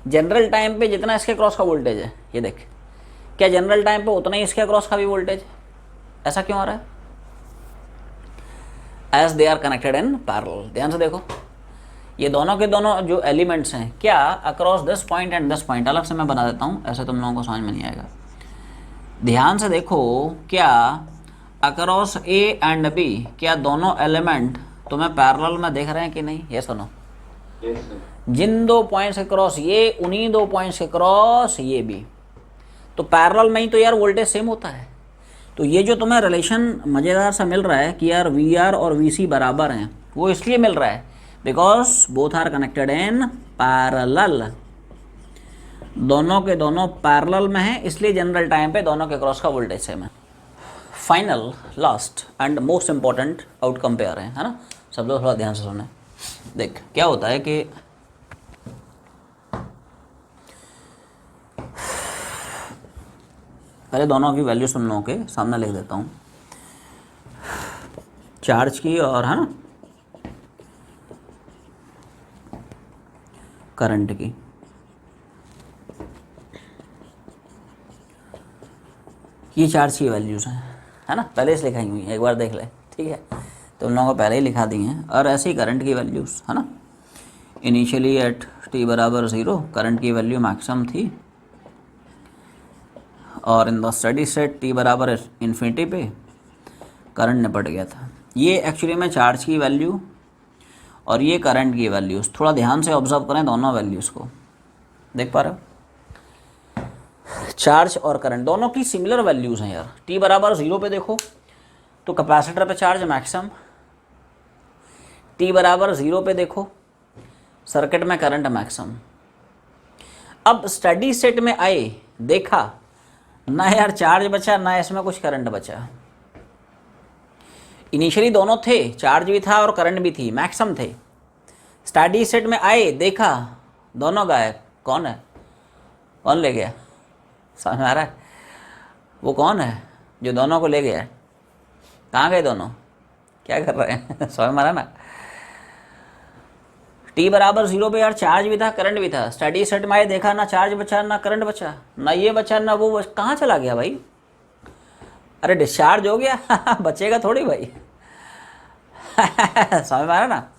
जनरल टाइम पे जितना इसके क्रॉस का वोल्टेज है, ये देख, क्या जनरल टाइम पे उतना ही इसके क्रॉस का भी वोल्टेज है? ऐसा क्यों आ रहा है? As they are connected in parallel. ध्यान से देखो, ये दोनों के दोनों जो एलिमेंट्स हैं, क्या across this point and this point, अलग से मैं बना देता हूँ, ऐसे तुम लोगों को समझ में नहीं आएगा। ध्यान से देखो, क्या अक्रॉस ए एंड बी, क्या दोनों एलिमेंट तुम्हें पैरेलल में देख रहे हैं कि नहीं? ये सुनो, जिन दो पॉइंट्स के क्रॉस ये, उन्हीं दो पॉइंट्स के क्रॉस ये भी, तो पैरेलल में ही तो यार वोल्टेज सेम होता है। तो ये जो तुम्हें रिलेशन मज़ेदार सा मिल रहा है कि यार वी आर और वी सी बराबर हैं, वो इसलिए मिल रहा है because both are connected in parallel. दोनों के दोनों पैरेलल में हैं, इसलिए जनरल टाइम पे दोनों के क्रॉस का वोल्टेज सेम है। Final, last and most important outcome पे आ रहे हैं, है ना? सब लोग थोड़ा ध्यान से सुने। देख क्या होता है कि पहले दोनों की वैल्यू तुम लोगों के सामने लिख देता हूँ, चार्ज की और, है ना, करंट की। ये चार्ज की वैल्यूज़ हैं, है ना, पहले से लिखाई हुई है, एक बार देख ले, ठीक है? तो उन लोगों को पहले ही लिखा दी हैं। और ऐसे ही करंट की वैल्यूज़, है ना, इनिशियली एट t बराबर 0 करंट की वैल्यू मैक्सिमम थी, और in the steady state t बराबर इन्फिनिटी पे करंट निपट गया था। ये एक्चुअली में चार्ज की वैल्यू और ये करंट की वैल्यूज़, थोड़ा ध्यान से ऑब्जर्व करें दोनों वैल्यूज़ को, देख पा रहे हो? चार्ज और करंट दोनों की सिमिलर वैल्यूज़ हैं यार। t बराबर 0 पे देखो तो कैपेसिटर पे चार्ज मैक्सिमम, t बराबर 0 पे देखो सर्किट में करंट मैक्सिमम। अब स्टडी स्टेट में आए, देखा ना यार चार्ज बचा ना इसमें कुछ करंट बचा। इनिशियली दोनों थे, चार्ज भी था और करंट भी थी, मैक्सिमम थे। स्टडी स्टेट में आए, देखा दोनों गायब। कौन है? कौन ले गया? समझ आ रहा है? वो कौन है जो दोनों को ले गया? कहाँ गए दोनों? क्या कर रहे हैं? समझ मारा ना? t बराबर 0 पे यार चार्ज भी था करंट भी था। स्टडी स्टेट में आए, देखा ना चार्ज बचा ना करंट बचा, ना ये बचा ना वो बचा। कहाँ चला गया भाई? अरे डिस्चार्ज हो गया बचेगा थोड़ी भाई समझ में आ रहा ना?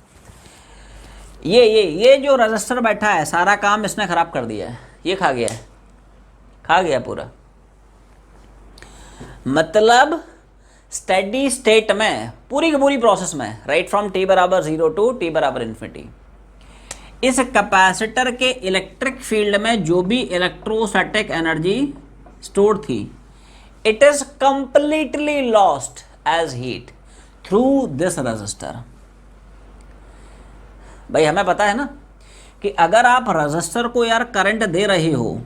ये जो रजिस्टर बैठा है, सारा काम इसने खराब कर दिया है। ये खा गया है, खा गया पूरा। मतलब स्टेडी स्टेट में पूरी की पूरी प्रोसेस में, राइट फ्रॉम t बराबर 0 टू t बराबर इन्फिनिटी, इस कैपेसिटर के इलेक्ट्रिक फील्ड में जो भी इलेक्ट्रोस्टैटिक एनर्जी स्टोर थी, it is completely lost as heat through this resistor. भाई हमें पता है ना कि अगर आप रजिस्टर को यार करंट दे रहे हो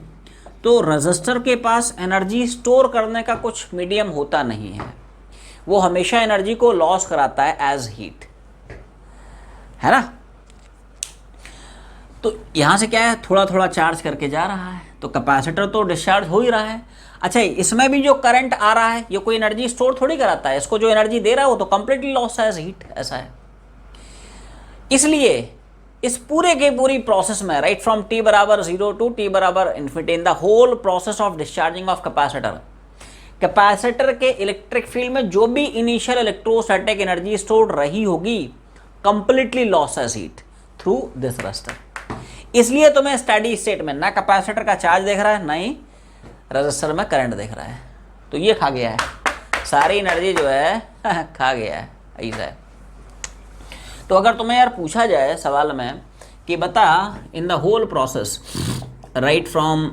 तो रजिस्टर के पास एनर्जी स्टोर करने का कुछ मीडियम होता नहीं है, वो हमेशा एनर्जी को लॉस कराता है एज हीट, है ना? तो यहाँ से क्या है, थोड़ा थोड़ा चार्ज करके जा रहा है, तो कैपेसिटर तो डिस्चार्ज हो ही रहा है। अच्छा, इसमें भी जो करंट आ रहा है ये कोई एनर्जी स्टोर थोड़ी कराता है, इसको जो एनर्जी दे रहा है वो तो कंप्लीटली लॉस है एज हीट, ऐसा है। इसलिए इस पूरे के पूरी प्रोसेस में, राइट फ्रॉम t बराबर 0 टू t बराबर infinity, in the whole process of discharging of capacitor, capacitor के इलेक्ट्रिक फील्ड में जो भी इनिशियल इलेक्ट्रोस्टैटिक एनर्जी स्टोर रही होगी, completely loss as heat through this resistor. इसलिए तुम्हें स्टडी स्टेट में ना कैपेसिटर का चार्ज देख रहा है, ना ही रजिस्टर में करंट देख रहा है। तो ये खा गया है, सारी एनर्जी जो है खा गया है, ऐसा है। तो अगर तुम्हें यार पूछा जाए सवाल में कि बता in the whole process, right from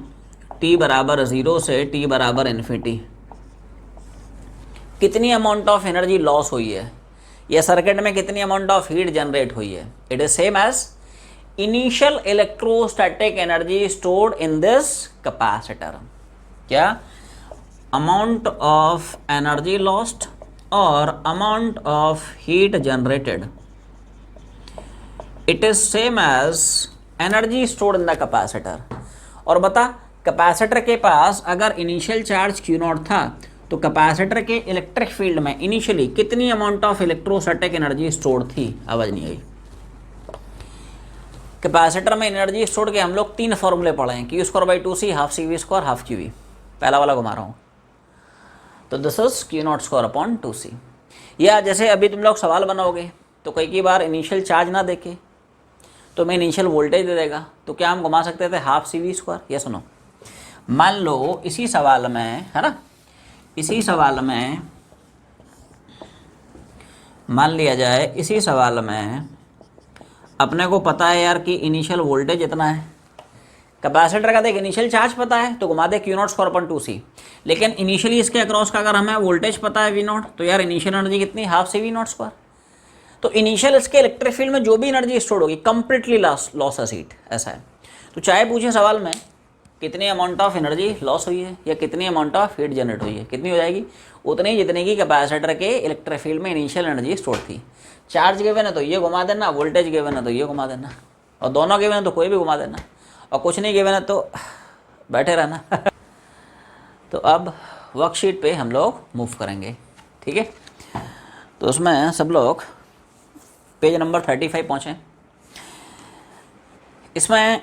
t बराबर 0 से t बराबर इन्फिनिटी, कितनी अमाउंट ऑफ एनर्जी लॉस हुई है, या सर्किट में कितनी अमाउंट ऑफ हीट जनरेट हुई है, it is same as initial electrostatic energy stored in this capacitor. क्या? अमाउंट ऑफ एनर्जी लॉस्ट और amount of heat generated, it is same as energy stored in the capacitor. और बता, capacitor के पास अगर initial charge Q0 था तो capacitor के electric field में इनिशियली कितनी amount of electrostatic energy stored थी, आवाज नहीं आई। कैपेसिटर में एनर्जी स्टोर के हम लोग 3 फॉर्मूले पढ़े हैं, Q2/2C, half CV2, half GV। पहला वाला घुमा रहा हूँ, तो दिस इज Q0² 2C। या जैसे अभी तुम लोग सवाल बनाओगे तो कई बार इनिशियल चार्ज ना देके तो मैं इनिशियल वोल्टेज दे देगा, तो क्या हम घुमा सकते थे हाफ CV2। ये सुनो, मान लो इसी सवाल में, है ना, इसी सवाल में मान लिया जाए, इसी सवाल में अपने को पता है यार कि इनिशियल वोल्टेज इतना है, कैपेसिटर का देख इनिशियल चार्ज पता है तो घुमा दे Q0² 2C। लेकिन इनिशियली इसके अक्रॉस का अगर हमें वोल्टेज पता है V0, तो यार इनिशियल एनर्जी कितनी, हाफ CV0²। तो इनिशियल इसके इलेक्ट्रिक फील्ड में जो भी एनर्जी स्टोर होगी कंप्लीटली लॉस है हीट, ऐसा है। तो चाहे पूछे सवाल में कितनी अमाउंट ऑफ एनर्जी लॉस हुई है या कितनी अमाउंट ऑफ हीट जनरेट हुई है, कितनी हो जाएगी, उतनी जितनी की कैपेसिटर के इलेक्ट्रिक फील्ड में इनिशियल एनर्जी स्टोर थी। चार्ज गिवन है तो ये घुमा देना, वोल्टेज गिवन है तो ये घुमा देना, और दोनों गिवन है तो कोई भी घुमा देना, और कुछ नहीं गिवन है तो बैठे रहना। तो अब वर्कशीट पे हम लोग मूव करेंगे, ठीक है। तो उसमें सब लोग पेज नंबर 35 पहुँचें। इसमें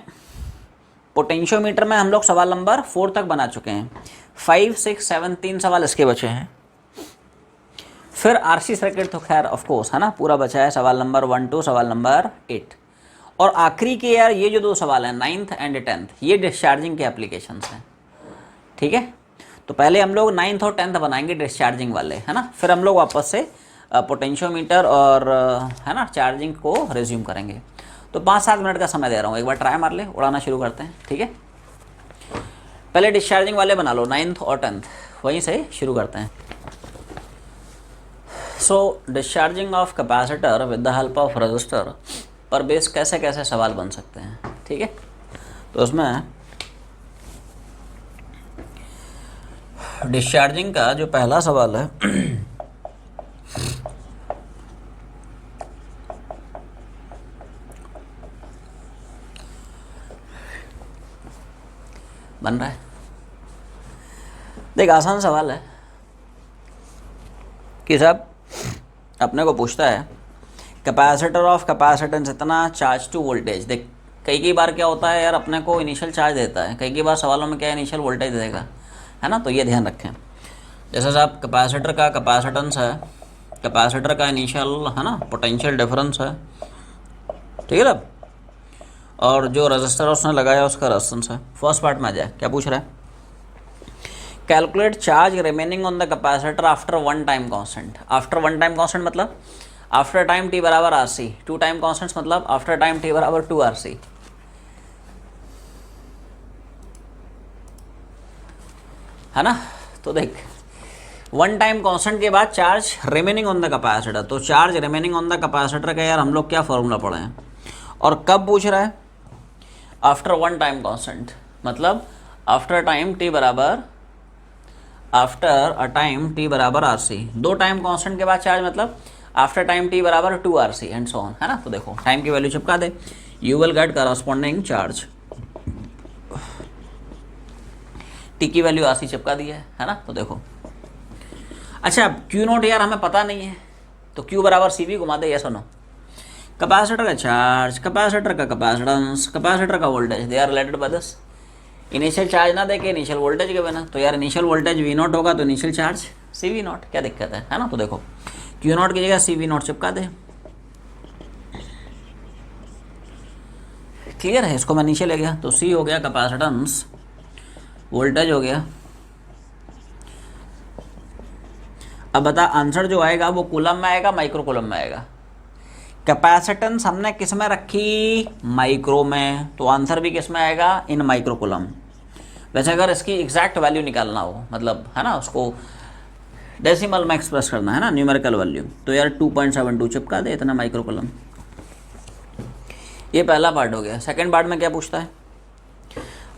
पोटेंशियोमीटर में हम लोग सवाल नंबर 4 तक बना चुके हैं। 5, 6, 7 3 सवाल इसके बचे हैं। फिर आरसी सर्किट तो खैर ऑफ कोर्स है ना, पूरा बचा है, सवाल नंबर 1 2, सवाल नंबर 8, और आखिरी के यार ये जो 2 सवाल हैं 9th एंड 10th, ये डिस्चार्जिंग के एप्लीकेशंस हैं, ठीक है। तो पहले हम लोग 9th और 10th बनाएंगे डिस्चार्जिंग वाले, है ना, फिर हम लोग वापस से पोटेंशियोमीटर और है ना चार्जिंग को रिज्यूम करेंगे। तो 5-7 मिनट का समय दे रहा हूँ, एक बार ट्राई मार ले, उड़ाना शुरू करते हैं, ठीक है। पहले डिस्चार्जिंग वाले बना लो 9th और 10th, वहीं से शुरू करते हैं। So discharging of capacitor with the help of resistor पर बेस कैसे कैसे सवाल बन सकते हैं, ठीक है। तो उसमें डिस्चार्जिंग का जो पहला सवाल है बन रहा है, देख आसान सवाल है कि साहब अपने को पूछता है कैपेसिटर ऑफ कैपेसिटेंस इतना, चार्ज टू वोल्टेज। देख कई बार क्या होता है यार, अपने को इनिशियल चार्ज देता है, कई बार सवालों में क्या इनिशियल वोल्टेज देगा, है ना। तो ये ध्यान रखें, जैसे साहब कैपेसिटर का कैपेसिटेंस है, कैपेसिटर का इनिशियल है ना पोटेंशियल डिफरेंस है, ठीक है ना, और जो रजिस्टर उसने लगाया उसका रेजिस्टेंस है। फर्स्ट पार्ट में आ जाए, क्या पूछ रहा है, calculate charge remaining on the capacitor after 1 time constant. After 1 time constant मतलब आफ्टर टाइम t बराबर RC, 2 टाइम कांस्टेंट्स मतलब आफ्टर टाइम t बराबर 2 RC, है ना। तो देख 1 टाइम कांस्टेंट के बाद charge remaining on the capacitor, तो charge remaining on the capacitor का यार हम लोग क्या फॉर्मूला पढ़े हैं, और कब पूछ रहा है, आफ्टर 1 टाइम कांस्टेंट मतलब आफ्टर टाइम t बराबर, आफ्टर अ टाइम t बराबर RC, 2 टाइम कांस्टेंट के बाद चार्ज मतलब आफ्टर टाइम t बराबर 2 RC एंड सो ऑन, है ना। तो देखो टाइम की वैल्यू चिपका दे, you will get corresponding charge, t की वैल्यू RC चिपका दी है ना। तो देखो अच्छा Q0 यार हमें पता नहीं है, तो Q बराबर CV घुमा दे, ये सुनो, कैपेसिटर का चार्ज, कैपेसिटर का कैपेसिटेंस, कैपेसिटर का voltage, they are related by this. Initial charge ना देके इनिशियल वोल्टेज के बिना, तो यार इनिशियल वोल्टेज V0 होगा तो इनिशियल चार्ज CV0, क्या दिक्कत है ना। तो देखो Q0 की जगह CV0 चिपका दे, क्लियर है, इसको मैं नीचे ले गया तो C हो गया कैपेसिटेंस, वोल्टेज हो गया। अब बता आंसर जो आएगा वो कूलम में आएगा माइक्रो कूलम में आएगा। कैपेसिटेंस हमने किस में रखी, माइक्रो में, तो आंसर भी किस में आएगा, इन माइक्रो कूलम। वैसे अगर इसकी एग्जैक्ट वैल्यू निकालना हो, मतलब है ना उसको डेसिमल में एक्सप्रेस करना है ना, न्यूमेरिकल वैल्यू, तो यार 2.72 चिपका दे, इतना माइक्रो कूलम। ये पहला पार्ट हो गया। सेकेंड पार्ट में क्या पूछता है,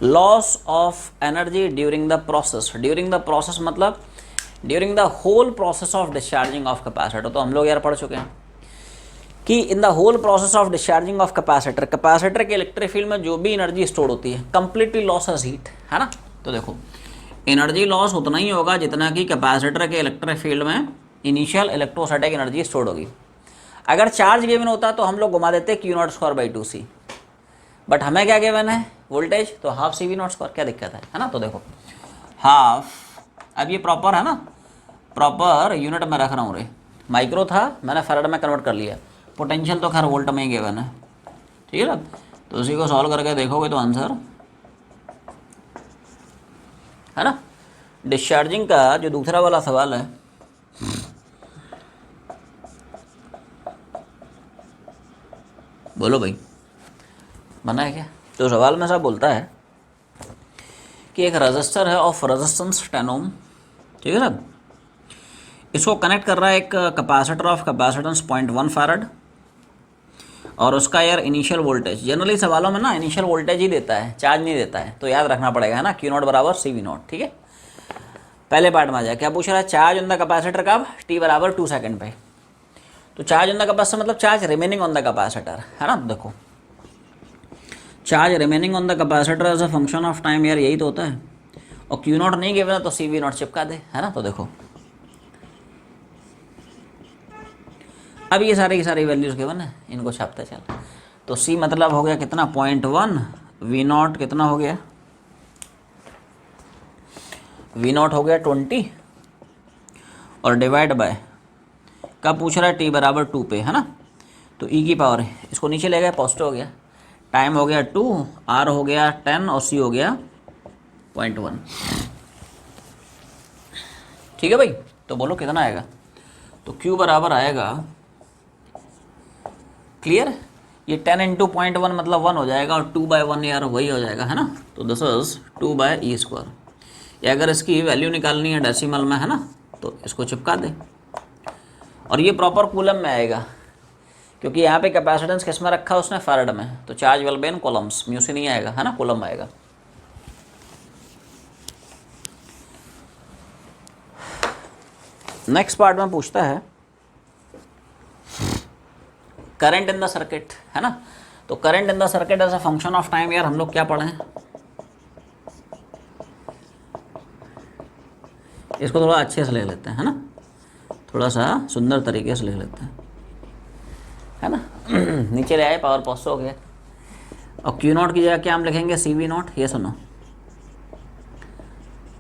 loss of energy during the process. During the process मतलब during the whole process of discharging of capacitor, तो हम लोग यार पढ़ चुके हैं कि in the whole process of discharging of capacitor, capacitor के इलेक्ट्रिक फील्ड में जो भी एनर्जी स्टोर होती है कंप्लीटली लॉस एज हीट, है ना। तो देखो एनर्जी लॉस उतना ही होगा जितना कि कैपेसिटर के इलेक्ट्रिक फील्ड में इनिशियल इलेक्ट्रोस्टैटिक एनर्जी स्टोर होगी। अगर चार्ज गिवन होता तो हम लोग घुमा देते Q naught square by 2c, but हमें क्या गिवन है वोल्टेज, तो half C V naught square, क्या दिक्कत है ना। तो देखो हाफ, अब ये प्रॉपर है ना, प्रॉपर यूनिट में रख रहा हूँ रे, माइक्रो था मैंने फैराड में कन्वर्ट कर लिया, पोटेंशियल तो खैर वोल्ट में ही गिवन है, ठीक है ना। तो उसी को सॉल्व करके देखोगे तो आंसर है ना। डिस्चार्जिंग का जो दूसरा वाला सवाल है, बोलो भाई बना है क्या। तो सवाल में सब बोलता है कि एक रजिस्टर है ऑफ रेजिस्टेंस 10 ओम, ठीक है ना, इसको कनेक्ट कर रहा है एक कैपेसिटर ऑफ कैपेसिटेंस 0.1 फैराड, और उसका यार इनिशियल वोल्टेज, जनरली सवालों में ना इनिशियल वोल्टेज ही देता है, चार्ज नहीं देता है, तो याद रखना पड़ेगा है ना, क्यू नॉट बराबर सी वी नॉट, ठीक है। पहले पार्ट में आ जाए, क्या पूछ रहा है, चार्ज ऑन द कैपेसिटर कब, टी बराबर 2 सेकंड पे। तो चार्ज ऑन द कैपेसिटर मतलब charge remaining on the capacitor, है ना। देखो charge remaining on the capacitor as a function of time, यार यही तो होता है, और क्यू नॉट नहीं गिवन है तो सी वी नॉट चिपका दे, है ना। तो देखो अब ये सारी की सारी वैल्यूज गिवन है, इनको छापते चल। तो सी मतलब हो गया कितना 0.1, वी नॉट कितना हो गया, वी नॉट हो गया 20, और डिवाइड बाय कब पूछ रहा है, टी बराबर 2 पे, है ना। तो ई की पावर है, इसको नीचे ले गया, पॉजिटिव हो गया, टाइम हो गया 2, आर हो गया 10 और सी हो गया 0.1, ठीक है भाई। तो बोलो कितना आएगा, तो क्यू बराबर आएगा, क्लियर, ये 10 इंटू 0.1 मतलब 1 हो जाएगा, और 2/1 यार वही हो जाएगा, है ना। तो दिस इज 2/e²। या अगर इसकी वैल्यू निकालनी है डेसिमल में, है ना, तो इसको चिपका दे, और ये प्रॉपर कूलम में आएगा, क्योंकि यहाँ पे कैपेसिटेंस किस में रखा है उसने, फैराड में, तो charge will be in columns, mu से नहीं आएगा, है ना, कूलम आएगा। नेक्स्ट पार्ट में पूछता है करंट इन द सर्किट, है ना। तो current in the circuit as a function of time, यार हम लोग क्या पढ़े हैं, इसको थोड़ा अच्छे से ले लेते हैं, है ना, थोड़ा सा सुंदर तरीके से लिख लेते हैं, है ना। नीचे ले आए, पावर पॉजिटिव हो गया, और क्यू नॉट की जगह क्या हम लिखेंगे, सी वी नॉट। ये सुनो,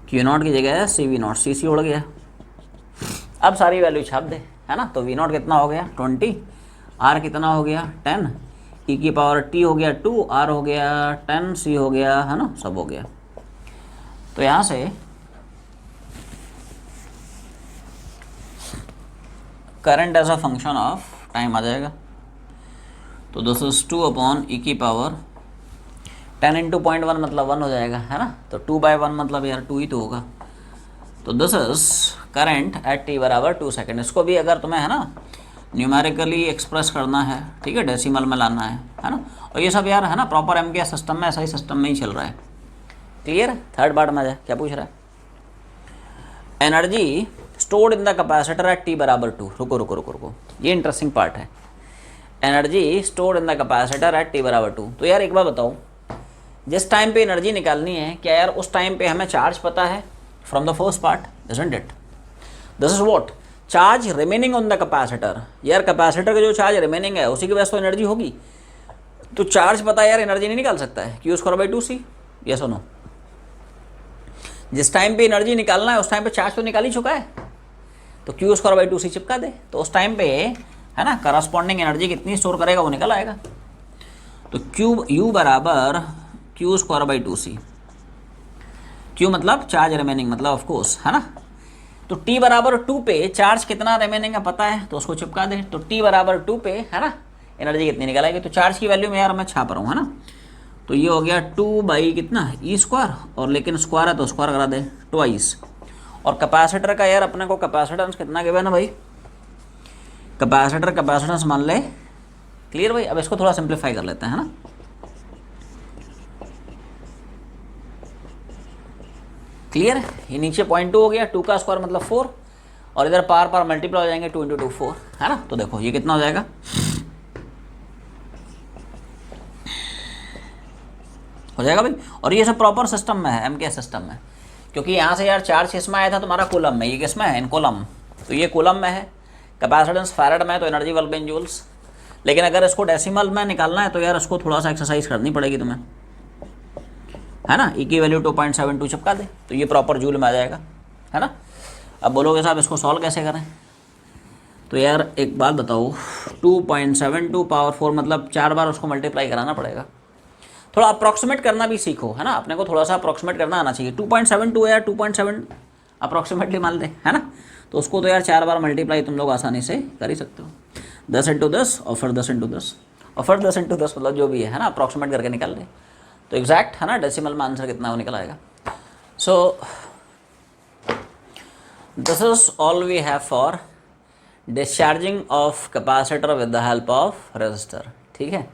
क्यू नॉट की जगह है सी वी नॉट, सी सी उड़ गया, अब सारी वैल्यू छाप दे, है ना। तो वी नॉट कितना हो गया 20, आर कितना हो गया 10, ई की पावर टी हो गया 2, आर हो गया 10, सी हो गया, है ना, सब हो गया। तो यहाँ से current as a function of time आ जाएगा, तो दिस इज 2/e की पावर 10 इंटू 0.1 मतलब 1 हो जाएगा, है ना। तो 2/1 मतलब यार 2 ही तो होगा। तो this is current at T बराबर 2 सेकेंड। इसको भी अगर तुम्हें, है ना, न्यूमेरिकली एक्सप्रेस करना है, ठीक है, डेसिमल में लाना है ना। और ये सब यार है ना प्रॉपर एम के सिस्टम में, ऐसा ही सिस्टम में ही चल रहा है, क्लियर। थर्ड पार्ट में आ जाए, क्या पूछ रहा है, energy stored in the capacitor at T बराबर 2। रुको रुको रुको रुको, ये इंटरेस्टिंग पार्ट है, energy stored in the capacitor at T बराबर 2। तो यार एक बार बताओ, जिस टाइम पे एनर्जी निकालनी है, क्या यार उस टाइम पे हमें चार्ज पता है from the first part, isn't it. This is what, charge remaining on the capacitor. यार कैपेसिटर का जो चार्ज रिमेनिंग है उसी के वजह से तो एनर्जी होगी। तो चार्ज पता है यार, एनर्जी नहीं निकाल सकता है, Q square by 2c, yes और नो। जिस टाइम पे एनर्जी निकालना है उस टाइम पे चार्ज तो निकाल ही चुका है, तो क्यू स्क्वायर बाई 2c चिपका दे, तो उस टाइम पे, है ना, करस्पॉन्डिंग एनर्जी कितनी स्टोर करेगा वो निकल आएगा। तो क्यू यू बराबर Q square by 2c, Q मतलब चार्ज रिमेनिंग मतलब ऑफ कोर्स, है ना। तो t बराबर 2 पे चार्ज कितना रिमेनिंग है पता है, तो उसको चिपका दे। तो t बराबर 2 पे, है ना, एनर्जी कितनी निकल आएगी। तो चार्ज की वैल्यू में यार मैं छाप रहा हूँ, है ना। तो ये हो गया 2 बाई कितना ई स्क्वायर, और लेकिन स्क्वायर है तो स्क्वायर करा दे ट्वाइस। और कैपेसिटर का यार अपने को कैपेसिटेंस कितना गिवन है भाई, कैपेसिटर कैपेसिटेंस मान ले, क्लियर भाई। अब इसको थोड़ा सिंप्लीफाई कर लेते हैं, है ना। क्लियर, ये नीचे 0.2 हो गया, 2 का स्क्वायर मतलब 4, और इधर पार पार मल्टीप्लाई हो जाएंगे, 2 इंटू 2 4, है ना। तो देखो ये कितना हो जाएगा, हो जाएगा भाई। और ये सब प्रॉपर सिस्टम में है, एम के सिस्टम में, क्योंकि यहाँ से यार चार्ज किस में आया था तुम्हारा, कूलम में, ये किस में है, इन कूलम, तो ये कूलम में है, कैपेसिटेंस फैराड में, तो एनर्जी वर्क इन जूल्स। लेकिन अगर इसको डेसिमल में निकालना है तो यार इसको थोड़ा सा एक्सरसाइज करनी पड़ेगी तुम्हें, है ना। ई की वैल्यू 2.72 चिपका दे तो ये प्रॉपर जूल में आ जाएगा, है ना। अब बोलोगे साहब इसको सॉल्व कैसे करें, तो यार एक बात बताओ, 2.72 पावर 4 मतलब 4 बार उसको मल्टीप्लाई कराना पड़ेगा। थोड़ा अप्रॉक्सीमेट करना भी सीखो, है ना, अपने को थोड़ा सा अप्रॉक्सीमेट करना आना चाहिए। 2.72 यार 2.7 अप्रॉक्सीमेटली मान ले, है ना, तो उसको तो यार 4 बार मल्टीप्लाई तुम लोग आसानी से कर ही सकते हो। 10 इंटू 10 और फिर 10 इंटू 10 और फिर 10 इंटू 10 मतलब जो भी है ना, अप्रॉक्सीमेट करके निकाल ले तो एग्जैक्ट, है ना, डेसिमल में आंसर कितना वो निकल आएगा। So this is all we have for discharging of capacitor with the help of resistor, ठीक है।